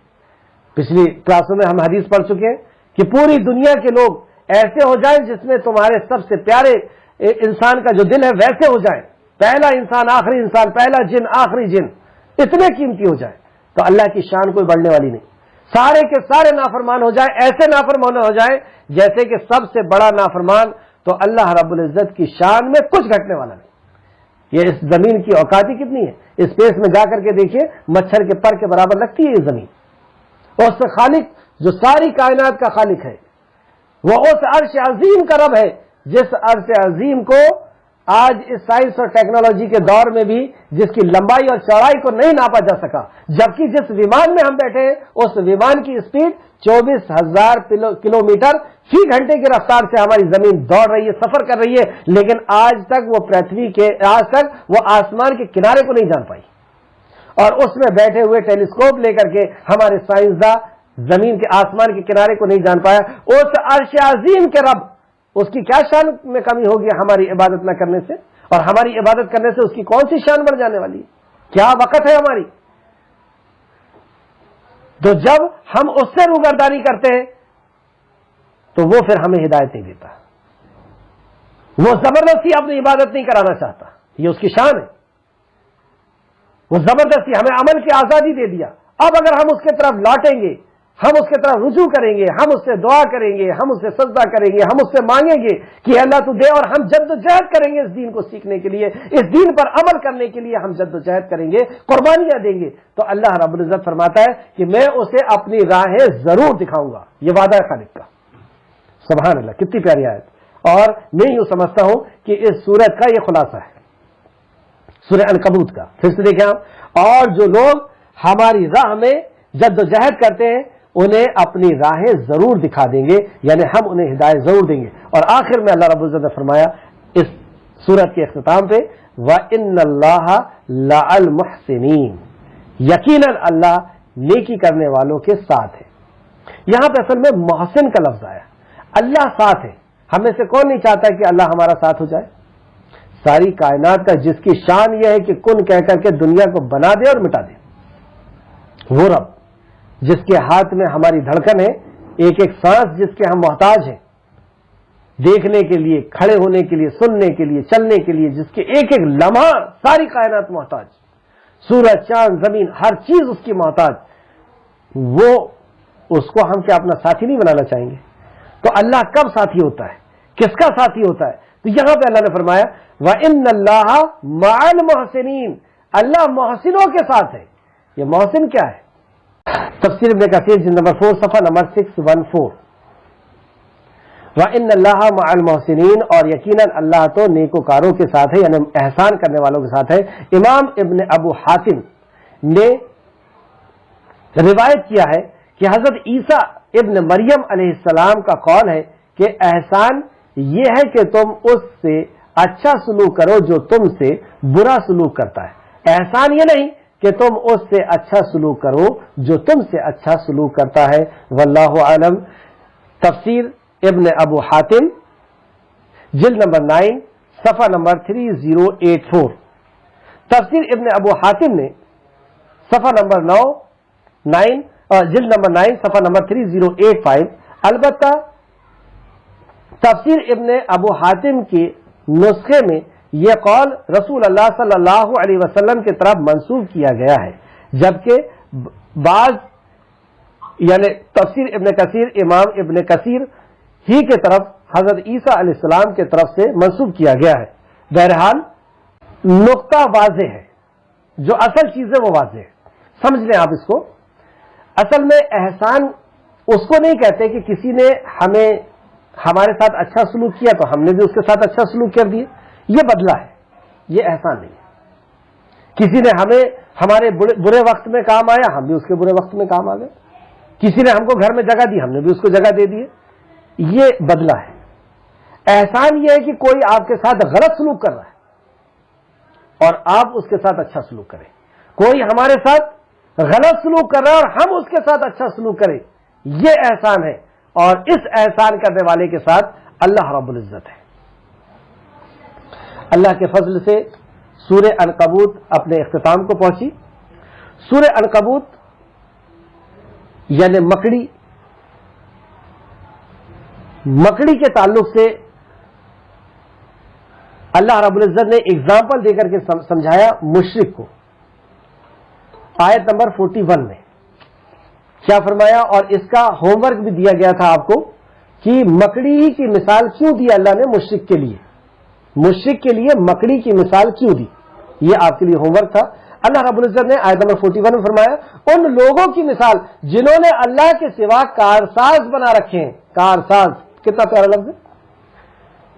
پچھلی کلاسوں میں ہم حدیث پڑھ چکے ہیں کہ پوری دنیا کے لوگ ایسے ہو جائیں جس میں تمہارے سب سے پیارے انسان کا جو دل ہے ویسے ہو جائیں، پہلا انسان آخری انسان، پہلا جن آخری جن، اتنے قیمتی ہو جائیں، تو اللہ کی شان کوئی بڑھنے والی نہیں، سارے کے سارے نافرمان ہو جائیں، ایسے نافرمان ہو جائیں جیسے کہ سب سے بڑا نافرمان، تو اللہ رب العزت کی شان میں کچھ گھٹنے والا نہیں۔ یہ اس زمین کی اوقات ہی کتنی ہے، اسپیس میں جا کر کے دیکھیے، مچھر کے پر کے برابر لگتی ہے یہ زمین، اور اس سے خالق جو ساری کائنات کا خالق ہے، وہ اس عرش عظیم کا رب ہے جس عرش عظیم کو آج اس سائنس اور ٹیکنالوجی کے دور میں بھی جس کی لمبائی اور چوڑائی کو نہیں ناپا جا سکا، جبکہ جس ومان میں ہم بیٹھے ہیں اس ومان کی اسپیڈ 24,000 کلومیٹر فی گھنٹے کی رفتار سے ہماری زمین دوڑ رہی ہے، سفر کر رہی ہے، لیکن آج تک وہ آج تک وہ آسمان کے کنارے کو نہیں جان پائی، اور اس میں بیٹھے ہوئے ٹیلیسکوپ لے کر کے ہمارے سائنسداں زمین کے آسمان کے کنارے کو نہیں جان پایا۔ اس عرش عظیم کے رب، اس کی کیا شان میں کمی ہوگی ہماری عبادت نہ کرنے سے، اور ہماری عبادت کرنے سے اس کی کون سی شان بڑھ جانے والی ہے، کیا وقت ہے ہماری؟ تو جب ہم اس سے روگردانی کرتے ہیں تو وہ پھر ہمیں ہدایت نہیں دیتا، وہ زبردستی اپنی عبادت نہیں کرانا چاہتا، یہ اس کی شان ہے، وہ زبردستی ہمیں عمل کی آزادی دے دیا۔ اب اگر ہم اس کی طرف لوٹیں گے، ہم اس کی طرف رجوع کریں گے، ہم اس سے دعا کریں گے، ہم اس سے سجدہ کریں گے، ہم اس سے مانگیں گے کہ اللہ تو دے، اور ہم جد و جہد کریں گے اس دین کو سیکھنے کے لیے، اس دین پر عمل کرنے کے لیے ہم جد و جہد کریں گے، قربانیاں دیں گے، تو اللہ رب العزت فرماتا ہے کہ میں اسے اپنی راہیں ضرور دکھاؤں گا۔ یہ وعدہ ہے خالق کا، سبحان اللہ، کتنی پیاری آیت۔ اور میں یوں سمجھتا ہوں کہ اس سورت کا یہ خلاصہ ہے، سورہ عنکبوت کا۔ پھر سے دیکھیں آپ، اور جو لوگ ہماری راہ میں جد و جہد کرتے ہیں انہیں اپنی راہیں ضرور دکھا دیں گے، یعنی ہم انہیں ہدایت ضرور دیں گے۔ اور آخر میں اللہ رب العزت نے فرمایا اس سورت کے اختتام پہ، وَإِنَّ اللَّهَ لَعَلْمُحْسِنِينَ، یقیناً اللہ نیکی کرنے والوں کے ساتھ ہے۔ یہاں پہ اصل میں محسن کا لفظ آیا، اللہ ساتھ ہے۔ ہم میں سے کون نہیں چاہتا کہ اللہ ہمارا ساتھ ہو جائے؟ ساری کائنات کا جس کی شان یہ ہے کہ کن کہہ کر کے دنیا کو بنا دے اور مٹا دے، وہ رب جس کے ہاتھ میں ہماری دھڑکن ہے، ایک ایک سانس جس کے ہم محتاج ہیں، دیکھنے کے لیے، کھڑے ہونے کے لیے، سننے کے لیے، چلنے کے لیے، جس کے ایک ایک لمحہ ساری کائنات محتاج، سورج چاند زمین ہر چیز اس کی محتاج، وہ اس کو ہم کیا اپنا ساتھی نہیں بنانا چاہیں گے؟ تو اللہ کب ساتھی ہوتا ہے، کس کا ساتھی ہوتا ہے؟ تو یہاں پہ اللہ نے فرمایا وَإِنَّ اللَّهَ مَعَ الْمُحْسِنِينَ، اللہ محسنوں کے ساتھ ہے۔ یہ محسن کیا ہے؟ تفسیر ابن کثیر جلد نمبر 4 صفحہ نمبر 614، وَإِنَّ اللَّهَ مَعَ الْمُحْسِنِينَ، اور یقیناً اللہ تو نیکوکاروں کے ساتھ ہے، یعنی احسان کرنے والوں کے ساتھ ہے۔ امام ابن ابو حاتم نے روایت کیا ہے کہ حضرت عیسیٰ ابن مریم علیہ السلام کا قول ہے کہ احسان یہ ہے کہ تم اس سے اچھا سلوک کرو جو تم سے برا سلوک کرتا ہے. احسان یہ نہیں کہ تم اس سے اچھا سلوک کرو جو تم سے اچھا سلوک کرتا ہے. واللہ عالم. تفسیر ابن ابو حاتم جلد نمبر 9 صفحہ نمبر 3084. تفسیر ابن ابو حاتم نے صفحہ نمبر 9 جلد نمبر 9 صفحہ نمبر 3085. البتہ تفسیر ابن ابو حاتم کے نسخے میں یہ قول رسول اللہ صلی اللہ علیہ وسلم کی طرف منسوب کیا گیا ہے، جبکہ بعض یعنی تفسیر ابن کثیر امام ابن کثیر ہی کی طرف حضرت عیسیٰ علیہ السلام کی طرف سے منسوب کیا گیا ہے. بہرحال نقطہ واضح ہے، جو اصل چیز ہے وہ واضح ہے. سمجھ لیں آپ اس کو. اصل میں احسان اس کو نہیں کہتے کہ کسی نے ہمارے ساتھ اچھا سلوک کیا تو ہم نے بھی اس کے ساتھ اچھا سلوک کر دیا، یہ بدلہ ہے، یہ احسان نہیں ہے. کسی نے ہمارے برے وقت میں کام آیا، ہم بھی اس کے برے وقت میں کام آ گئے. کسی نے ہم کو گھر میں جگہ دی، ہم نے بھی اس کو جگہ دے دی. یہ بدلہ ہے. احسان یہ ہے کہ کوئی آپ کے ساتھ غلط سلوک کر رہا ہے اور آپ اس کے ساتھ اچھا سلوک کریں. کوئی ہمارے ساتھ غلط سلوک کر رہا ہے اور ہم اس کے ساتھ اچھا سلوک کریں، یہ احسان ہے. اور اس احسان کرنے والے کے ساتھ اللہ رب العزت ہے. اللہ کے فضل سے سورہ عنکبوت اپنے اختتام کو پہنچی. سورہ عنکبوت یعنی مکڑی کے تعلق سے اللہ رب العزت نے اگزامپل دے کر کے سمجھایا مشرک کو. آیت نمبر 41 میں کیا فرمایا، اور اس کا ہوم ورک بھی دیا گیا تھا آپ کو کہ مکڑی کی مثال کیوں دی اللہ نے مشرک کے لیے. مشرک کے لیے مکڑی کی مثال کیوں دی، یہ آپ کے لیے ہوم ورک تھا. اللہ رب العزت نے آیت نمبر 41 میں فرمایا ان لوگوں کی مثال جنہوں نے اللہ کے سوا کارساز بنا رکھے ہیں. کارساز کتنا پیارا لفظ ہے.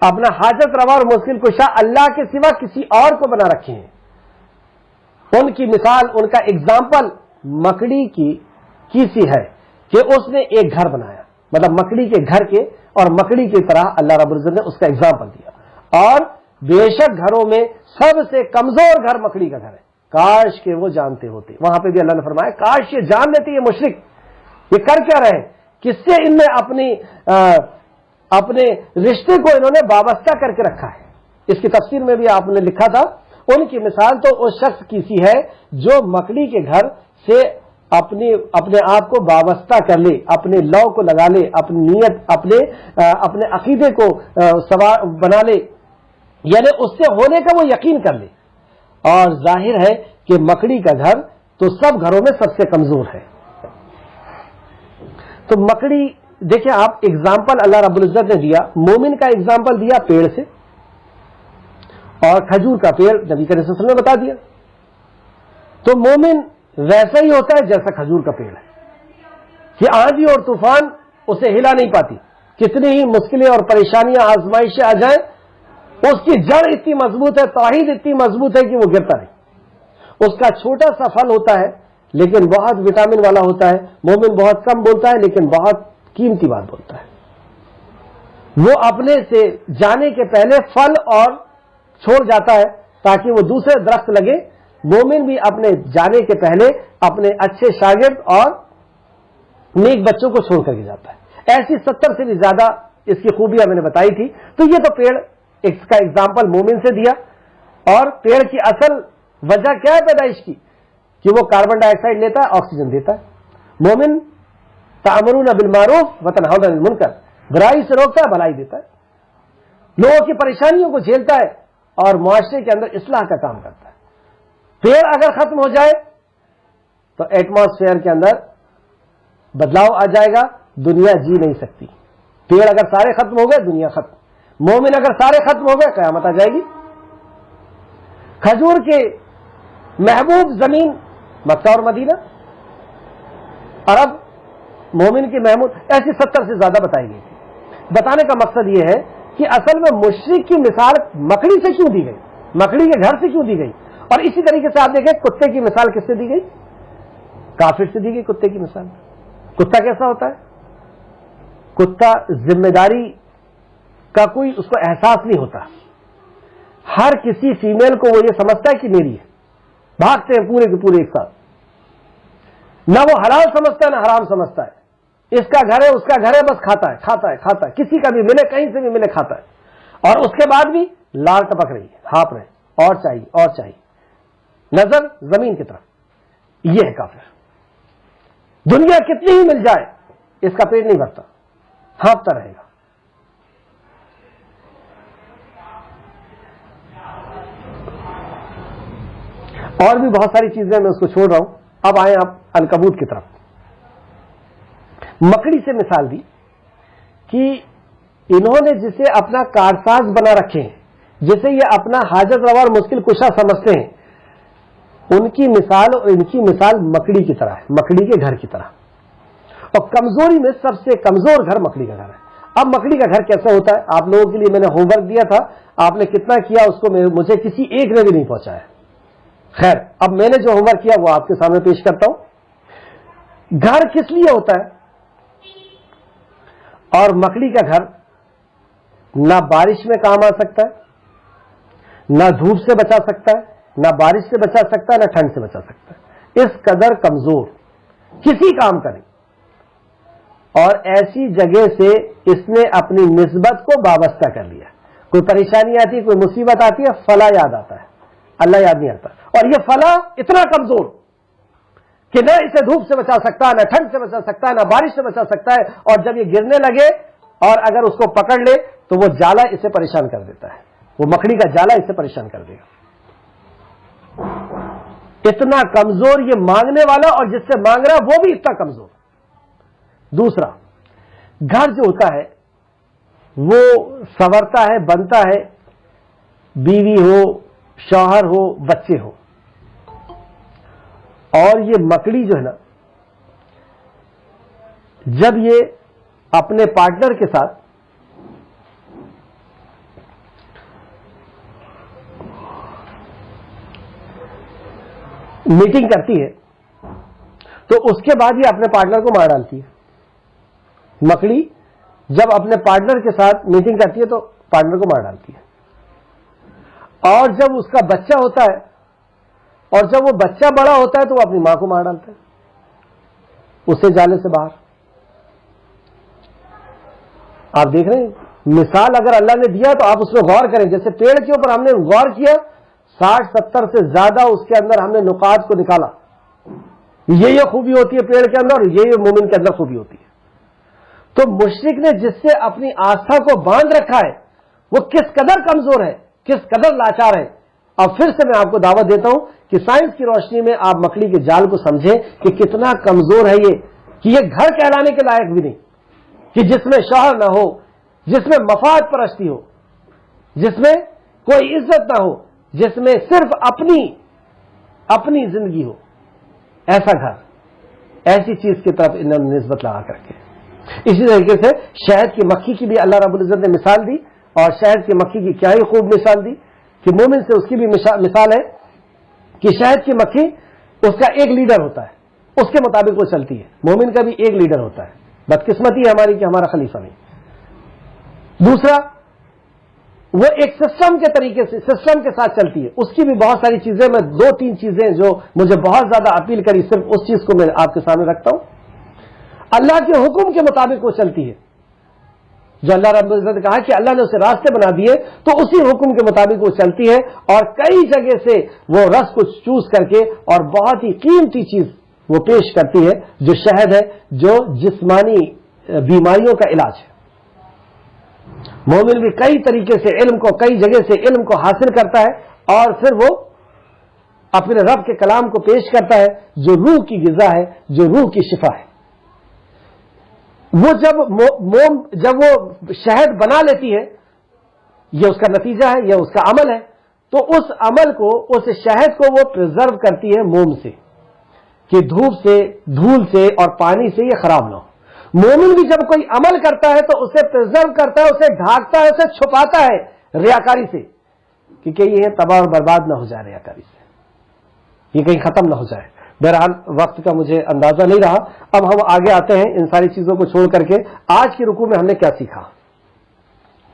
اپنا حاجت روا اور مشکل کشا اللہ کے سوا کسی اور کو بنا رکھے ہیں. ان کی مثال، ان کا اگزامپل مکڑی کی سی ہے کہ اس نے ایک گھر بنایا، مطلب مکڑی کے گھر کے، اور مکڑی کی طرح اللہ رب العزت نے اس کا اگزامپل دیا. اور بے شک گھروں میں سب سے کمزور گھر مکڑی کا گھر ہے. کاش کہ وہ جانتے ہوتے. وہاں پہ بھی اللہ نے فرمایا کاش یہ جان لیتے یہ مشرک یہ کر کیا رہے، کس سے ان نے اپنے رشتے کو انہوں نے وابستہ کر کے رکھا ہے. اس کی تفسیر میں بھی آپ نے لکھا تھا ان کی مثال تو اس شخص کی سی ہے جو مکڑی کے گھر سے اپنے آپ کو وابستہ کر لے، اپنے لو کو لگا لے، اپنی نیت اپنے عقیدے کو بنا لے، یعنی اس سے ہونے کا وہ یقین کر لے. اور ظاہر ہے کہ مکڑی کا گھر تو سب گھروں میں سب سے کمزور ہے. تو مکڑی دیکھیں آپ اگزامپل اللہ رب العزت نے دیا. مومن کا اگزامپل دیا پیڑ سے، اور کھجور کا پیڑ نبی کریم صلی اللہ علیہ وسلم نے بتا دیا. تو مومن ویسا ہی ہوتا ہے جیسا کھجور کا پیڑ ہے کہ آندھی اور طوفان اسے ہلا نہیں پاتی. کتنی ہی مشکلیں اور پریشانیاں آزمائشیں آ جائیں، اس کی جڑ اتنی مضبوط ہے، توحید اتنی مضبوط ہے کہ وہ گرتا نہیں. اس کا چھوٹا سا پھل ہوتا ہے لیکن بہت وٹامن والا ہوتا ہے. مومن بہت کم بولتا ہے لیکن بہت قیمتی بات بولتا ہے. وہ اپنے سے جانے کے پہلے پھل اور چھوڑ جاتا ہے تاکہ وہ دوسرے درخت لگے. مومن بھی اپنے جانے کے پہلے اپنے اچھے شاگرد اور نیک بچوں کو چھوڑ کر کے جاتا ہے. ایسی 70 سے بھی زیادہ اس کی خوبیاں میں نے بتائی تھی. تو یہ تو پیڑ اس کا اگزامپل مومن سے دیا. اور پیڑ کی اصل وجہ کیا ہے پیدائش کی کہ وہ کاربن ڈائی آکسائڈ لیتا ہے، آکسیجن دیتا ہے. مومن تأمرون بالمعروف وتنہون عن المنکر، برائی سے روکتا ہے، بھلائی دیتا ہے، لوگوں کی پریشانیوں کو جھیلتا ہے اور معاشرے کے اندر اصلاح کا کام کرتا ہے. پیڑ اگر ختم ہو جائے تو ایٹماسفیئر کے اندر بدلاؤ آ جائے گا، دنیا جی نہیں سکتی. پیڑ اگر سارے ختم ہو گئے دنیا ختم. مومن اگر سارے ختم ہو گئے قیامت آ جائے گی. کھجور کے محبوب زمین مکہ اور مدینہ، عرب مومن کی محمود، ایسی 70 سے زیادہ بتائی گئی. بتانے کا مقصد یہ ہے کہ اصل میں مشرک کی مثال مکڑی سے کیوں دی گئی، مکڑی کے گھر سے کیوں دی گئی. اور اسی طریقے سے آپ دیکھیں کتے کی مثال کس سے دی گئی، کافر سے دی گئی. کتے کی مثال، کتا کیسا ہوتا ہے؟ کتا ذمہ داری کا کوئی اس کو احساس نہیں ہوتا. ہر کسی فیمیل کو وہ یہ سمجھتا ہے کہ میری ہے, بھاگتے ہیں پورے کے پورے ایک ساتھ. نہ وہ حلال سمجھتا ہے نہ حرام سمجھتا ہے. اس کا گھر ہے اس کا گھر ہے, بس کھاتا ہے کھاتا ہے کھاتا ہے, کسی کا بھی ملے کہیں سے بھی ملے کھاتا ہے. اور اس کے بعد بھی لال ٹپک رہی ہے, ہاپ رہے, اور چاہیے اور چاہیے, نظر زمین کی طرف. یہ ہے کافر. دنیا کتنی ہی مل جائے اس کا پیٹ نہیں بھرتا, ہانپتا رہے گا. اور بھی بہت ساری چیزیں میں اس کو چھوڑ رہا ہوں. اب آئیں آپ عنکبوت کی طرف. مکڑی سے مثال دی کہ انہوں نے جسے اپنا کارساز بنا رکھے ہیں, جسے یہ اپنا حاجت روا اور مشکل کشا سمجھتے ہیں, ان کی مثال اور ان کی مثال مکڑی کی طرح ہے, مکڑی کے گھر کی طرح. اور کمزوری میں سب سے کمزور گھر مکڑی کا گھر ہے. اب مکڑی کا گھر کیسے ہوتا ہے؟ آپ لوگوں کے لیے میں نے ہوم ورک دیا تھا, آپ نے کتنا کیا اس کو مجھے کسی ایک نے بھی نہیں پہنچایا. خیر, اب میں نے جو ہوم ورک کیا وہ آپ کے سامنے پیش کرتا ہوں. گھر کس لیے ہوتا ہے؟ اور مکڑی کا گھر نہ بارش میں کام آ سکتا ہے, نہ دھوپ سے بچا سکتا ہے, نہ بارش سے بچا سکتا ہے, نہ ٹھنڈ سے بچا سکتا ہے. اس قدر کمزور, کسی کام کا نہیں. اور ایسی جگہ سے اس نے اپنی نسبت کو وابستہ کر لیا. کوئی پریشانی آتی ہے, کوئی مصیبت آتی ہے, فلاں یاد آتا ہے, اللہ یاد نہیں آتا. اور یہ فلاں اتنا کمزور کہ نہ اسے دھوپ سے بچا سکتا ہے, نہ ٹھنڈ سے بچا سکتا ہے, نہ بارش سے بچا سکتا ہے. اور جب یہ گرنے لگے اور اگر اس کو پکڑ لے تو وہ جالا اسے پریشان کر دیتا ہے. وہ مکڑی کا جالا اسے پریشان کر دے گا. اتنا کمزور یہ مانگنے والا, اور جس سے مانگ رہا وہ بھی اتنا کمزور. دوسرا, گھر جو ہوتا ہے وہ سنورتا ہے, بنتا ہے, بیوی ہو, شوہر ہو, بچے ہو. اور یہ مکڑی جو ہے نا, جب یہ اپنے پارٹنر کے ساتھ میٹنگ کرتی ہے تو اس کے بعد یہ اپنے پارٹنر کو مار ڈالتی ہے. مکڑی جب اپنے پارٹنر کے ساتھ میٹنگ کرتی ہے تو پارٹنر کو مار ڈالتی ہے. اور جب اس کا بچہ ہوتا ہے اور جب وہ بچہ بڑا ہوتا ہے تو وہ اپنی ماں کو مار ڈالتا ہے, اسے جالے سے باہر. آپ دیکھ رہے ہیں, مثال اگر اللہ نے دیا تو آپ اس میں غور کریں. جیسے پیڑ کے اوپر ہم نے غور کیا, 60-70 سے زیادہ اس کے اندر ہم نے نقاط کو نکالا. یہ خوبی ہوتی ہے پیڑ کے اندر, اور یہ مومن کے اندر خوبی ہوتی ہے. تو مشرک نے جس سے اپنی آستھا کو باندھ رکھا ہے وہ کس قدر کمزور ہے, کس قدر لاچار ہے. اب پھر سے میں آپ کو دعوت دیتا ہوں کہ سائنس کی روشنی میں آپ مکڑی کے جال کو سمجھیں کہ کتنا کمزور ہے یہ, کہ یہ گھر کہلانے کے لائق بھی نہیں, کہ جس میں شوہر نہ ہو, جس میں مفاد پرستی ہو, جس میں کوئی عزت نہ ہو, جس میں صرف اپنی زندگی ہو. ایسا گھر, ایسی چیز کی طرف انہوں نے نسبت لگا کر کے. اسی طریقے سے شہد کی مکھی کی بھی اللہ رب العزت نے مثال دی, اور شہد کی مکھی کی کیا ہی خوب مثال دی کہ مومن سے اس کی بھی مثال ہے کہ شہد کی مکھی اس کا ایک لیڈر ہوتا ہے, اس کے مطابق وہ چلتی ہے. مومن کا بھی ایک لیڈر ہوتا ہے. بدقسمتی ہے ہماری کہ ہمارا خلیفہ نہیں. دوسرا, وہ ایک سسٹم کے طریقے سے سسٹم کے ساتھ چلتی ہے. اس کی بھی بہت ساری چیزیں, میں 2-3 چیزیں جو مجھے بہت زیادہ اپیل کری, صرف اس چیز کو میں آپ کے سامنے رکھتا ہوں. اللہ کے حکم کے مطابق وہ چلتی ہے. جو اللہ رب العزت نے کہا کہ اللہ نے اسے راستے بنا دیے تو اسی حکم کے مطابق وہ چلتی ہے. اور کئی جگہ سے وہ رس کو چوز کر کے اور بہت ہی قیمتی چیز وہ پیش کرتی ہے جو شہد ہے, جو جسمانی بیماریوں کا علاج ہے. مومن بھی کئی طریقے سے علم کو, کئی جگہ سے علم کو حاصل کرتا ہے اور پھر وہ اپنے رب کے کلام کو پیش کرتا ہے جو روح کی غذا ہے, جو روح کی شفا ہے. وہ جب وہ شہد بنا لیتی ہے, یہ اس کا نتیجہ ہے, یہ اس کا عمل ہے, تو اس عمل کو, اس شہد کو وہ پرزرو کرتی ہے موم سے, کہ دھوپ سے, دھول سے اور پانی سے یہ خراب نہ ہو. مومن بھی جب کوئی عمل کرتا ہے تو اسے پرزرو کرتا ہے, اسے ڈھانکتا ہے, اسے چھپاتا ہے ریاکاری سے, کیونکہ یہ تباہ اور برباد نہ ہو جائے ریاکاری سے, یہ کہیں ختم نہ ہو جائے. بہرحال وقت کا مجھے اندازہ نہیں رہا. اب ہم آگے آتے ہیں ان ساری چیزوں کو چھوڑ کر کے. آج کی رکوع میں ہم نے کیا سیکھا؟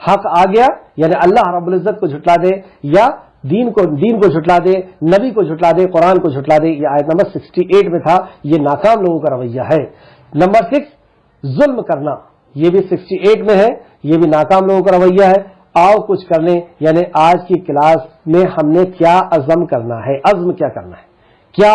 حق آ گیا یعنی اللہ رب العزت کو جھٹلا دے یا دین کو جھٹلا دے، نبی کو جھٹلا دے، قرآن کو جھٹلا دے، یہ آیت نمبر 68 میں تھا. یہ ناکام لوگوں کا رویہ ہے. نمبر 6 ظلم کرنا، یہ بھی 68 میں ہے، یہ بھی ناکام لوگوں کا رویہ ہے. آؤ کچھ کرنے، یعنی آج کی کلاس میں ہم نے کیا عزم کرنا ہے، عزم کیا کرنا ہے، کیا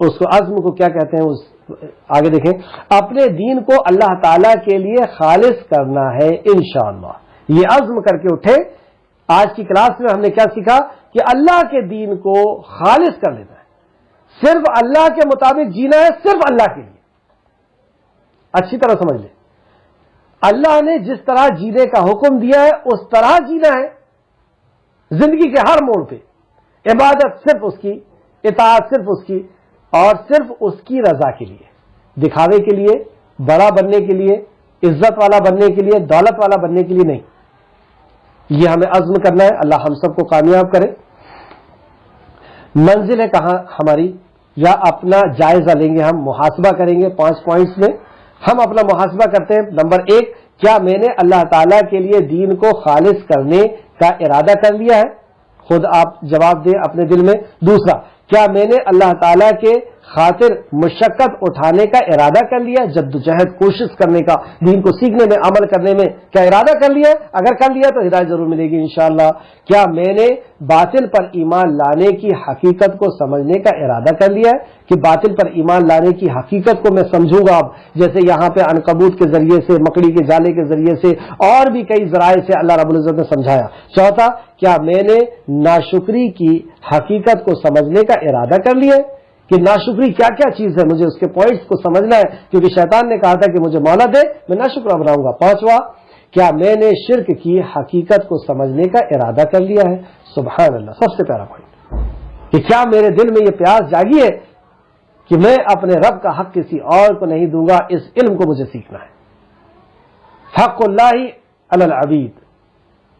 اس کو عزم کو کیا کہتے ہیں. آگے دیکھیں، اپنے دین کو اللہ تعالی کے لیے خالص کرنا ہے انشاءاللہ. یہ عزم کر کے اٹھے. آج کی کلاس میں ہم نے کیا سیکھا کہ اللہ کے دین کو خالص کر لینا ہے، صرف اللہ کے مطابق جینا ہے، صرف اللہ کے لیے. اچھی طرح سمجھ لیں، اللہ نے جس طرح جینے کا حکم دیا ہے اس طرح جینا ہے. زندگی کے ہر موڑ پہ عبادت صرف اس کی، اطاعت صرف اس کی، اور صرف اس کی رضا کے لیے، دکھاوے کے لیے، بڑا بننے کے لیے، عزت والا بننے کے لیے، دولت والا بننے کے لیے نہیں. یہ ہمیں عزم کرنا ہے. اللہ ہم سب کو کامیاب کرے. منزل ہے کہاں ہماری، یا اپنا جائزہ لیں گے، ہم محاسبہ کریں گے 5 پوائنٹس میں. ہم اپنا محاسبہ کرتے ہیں. نمبر 1، کیا میں نے اللہ تعالیٰ کے لیے دین کو خالص کرنے کا ارادہ کر لیا ہے؟ خود آپ جواب دیں اپنے دل میں. دوسرا، کیا میں نے اللہ تعالیٰ کے خاطر مشقت اٹھانے کا ارادہ کر لیا، جدوجہد کوشش کرنے کا، دین کو سیکھنے میں، عمل کرنے میں کیا ارادہ کر لیا ہے؟ اگر کر لیا تو ہدایت ضرور ملے گی انشاءاللہ. کیا میں نے باطل پر ایمان لانے کی حقیقت کو سمجھنے کا ارادہ کر لیا ہے کہ باطل پر ایمان لانے کی حقیقت کو میں سمجھوں گا. اب جیسے یہاں پہ عنکبوت کے ذریعے سے، مکڑی کے جالے کے ذریعے سے، اور بھی کئی ذرائع سے اللہ رب العزت نے سمجھایا. چوتھا، کیا میں نے ناشکری کی حقیقت کو سمجھنے کا ارادہ کر لیا ہے کہ ناشکری کیا کیا چیز ہے، مجھے اس کے پوائنٹس کو سمجھنا ہے، کیونکہ شیطان نے کہا تھا کہ مجھے مولا دے میں ناشکرا بناؤں گا. پانچواں، کیا میں نے شرک کی حقیقت کو سمجھنے کا ارادہ کر لیا ہے. سبحان اللہ، سب سے پیارا پوائنٹ کہ کیا میرے دل میں یہ پیاس جاگی ہے کہ میں اپنے رب کا حق کسی اور کو نہیں دوں گا. اس علم کو مجھے سیکھنا ہے. حق اللہ علی العبید.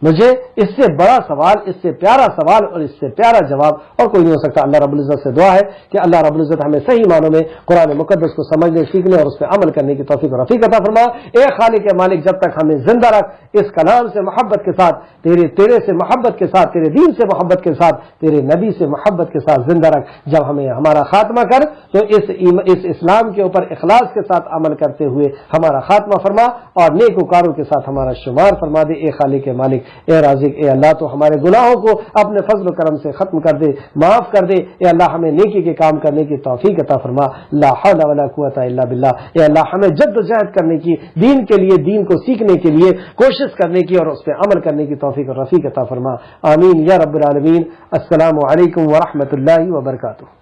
مجھے اس سے بڑا سوال، اس سے پیارا سوال اور اس سے پیارا جواب اور کوئی نہیں ہو سکتا. اللہ رب العزت سے دعا ہے کہ اللہ رب العزت ہمیں صحیح معنوں میں قرآن مقدس کو سمجھنے، سیکھنے اور اس پہ عمل کرنے کی توفیق اور رفیق عطا فرما. اے خالق مالک، جب تک ہمیں زندہ رکھ اس کلام سے محبت کے ساتھ، تیرے سے محبت کے ساتھ، تیرے دین سے محبت کے ساتھ، تیرے نبی سے محبت کے ساتھ زندہ رکھ. جب ہمیں ہمارا خاتمہ کر تو اس اسلام کے اوپر اخلاص کے ساتھ عمل کرتے ہوئے ہمارا خاتمہ فرما اور نیکوکاروں کے ساتھ ہمارا شمار فرما دے. اے خالق مالک، اے رازق، اے اللہ تو ہمارے گناہوں کو اپنے فضل و کرم سے ختم کر دے، معاف کر دے. اے اللہ ہمیں نیکی کے کام کرنے کی توفیق عطا فرما. لا حول ولا قوت الا باللہ. اے اللہ ہمیں جد و جہد کرنے کی، دین کے لیے، دین کو سیکھنے کے لیے کوشش کرنے کی اور اس پہ عمل کرنے کی توفیق اور رفیق عطا فرما. آمین یا رب العالمین. السلام علیکم ورحمۃ اللہ وبرکاتہ.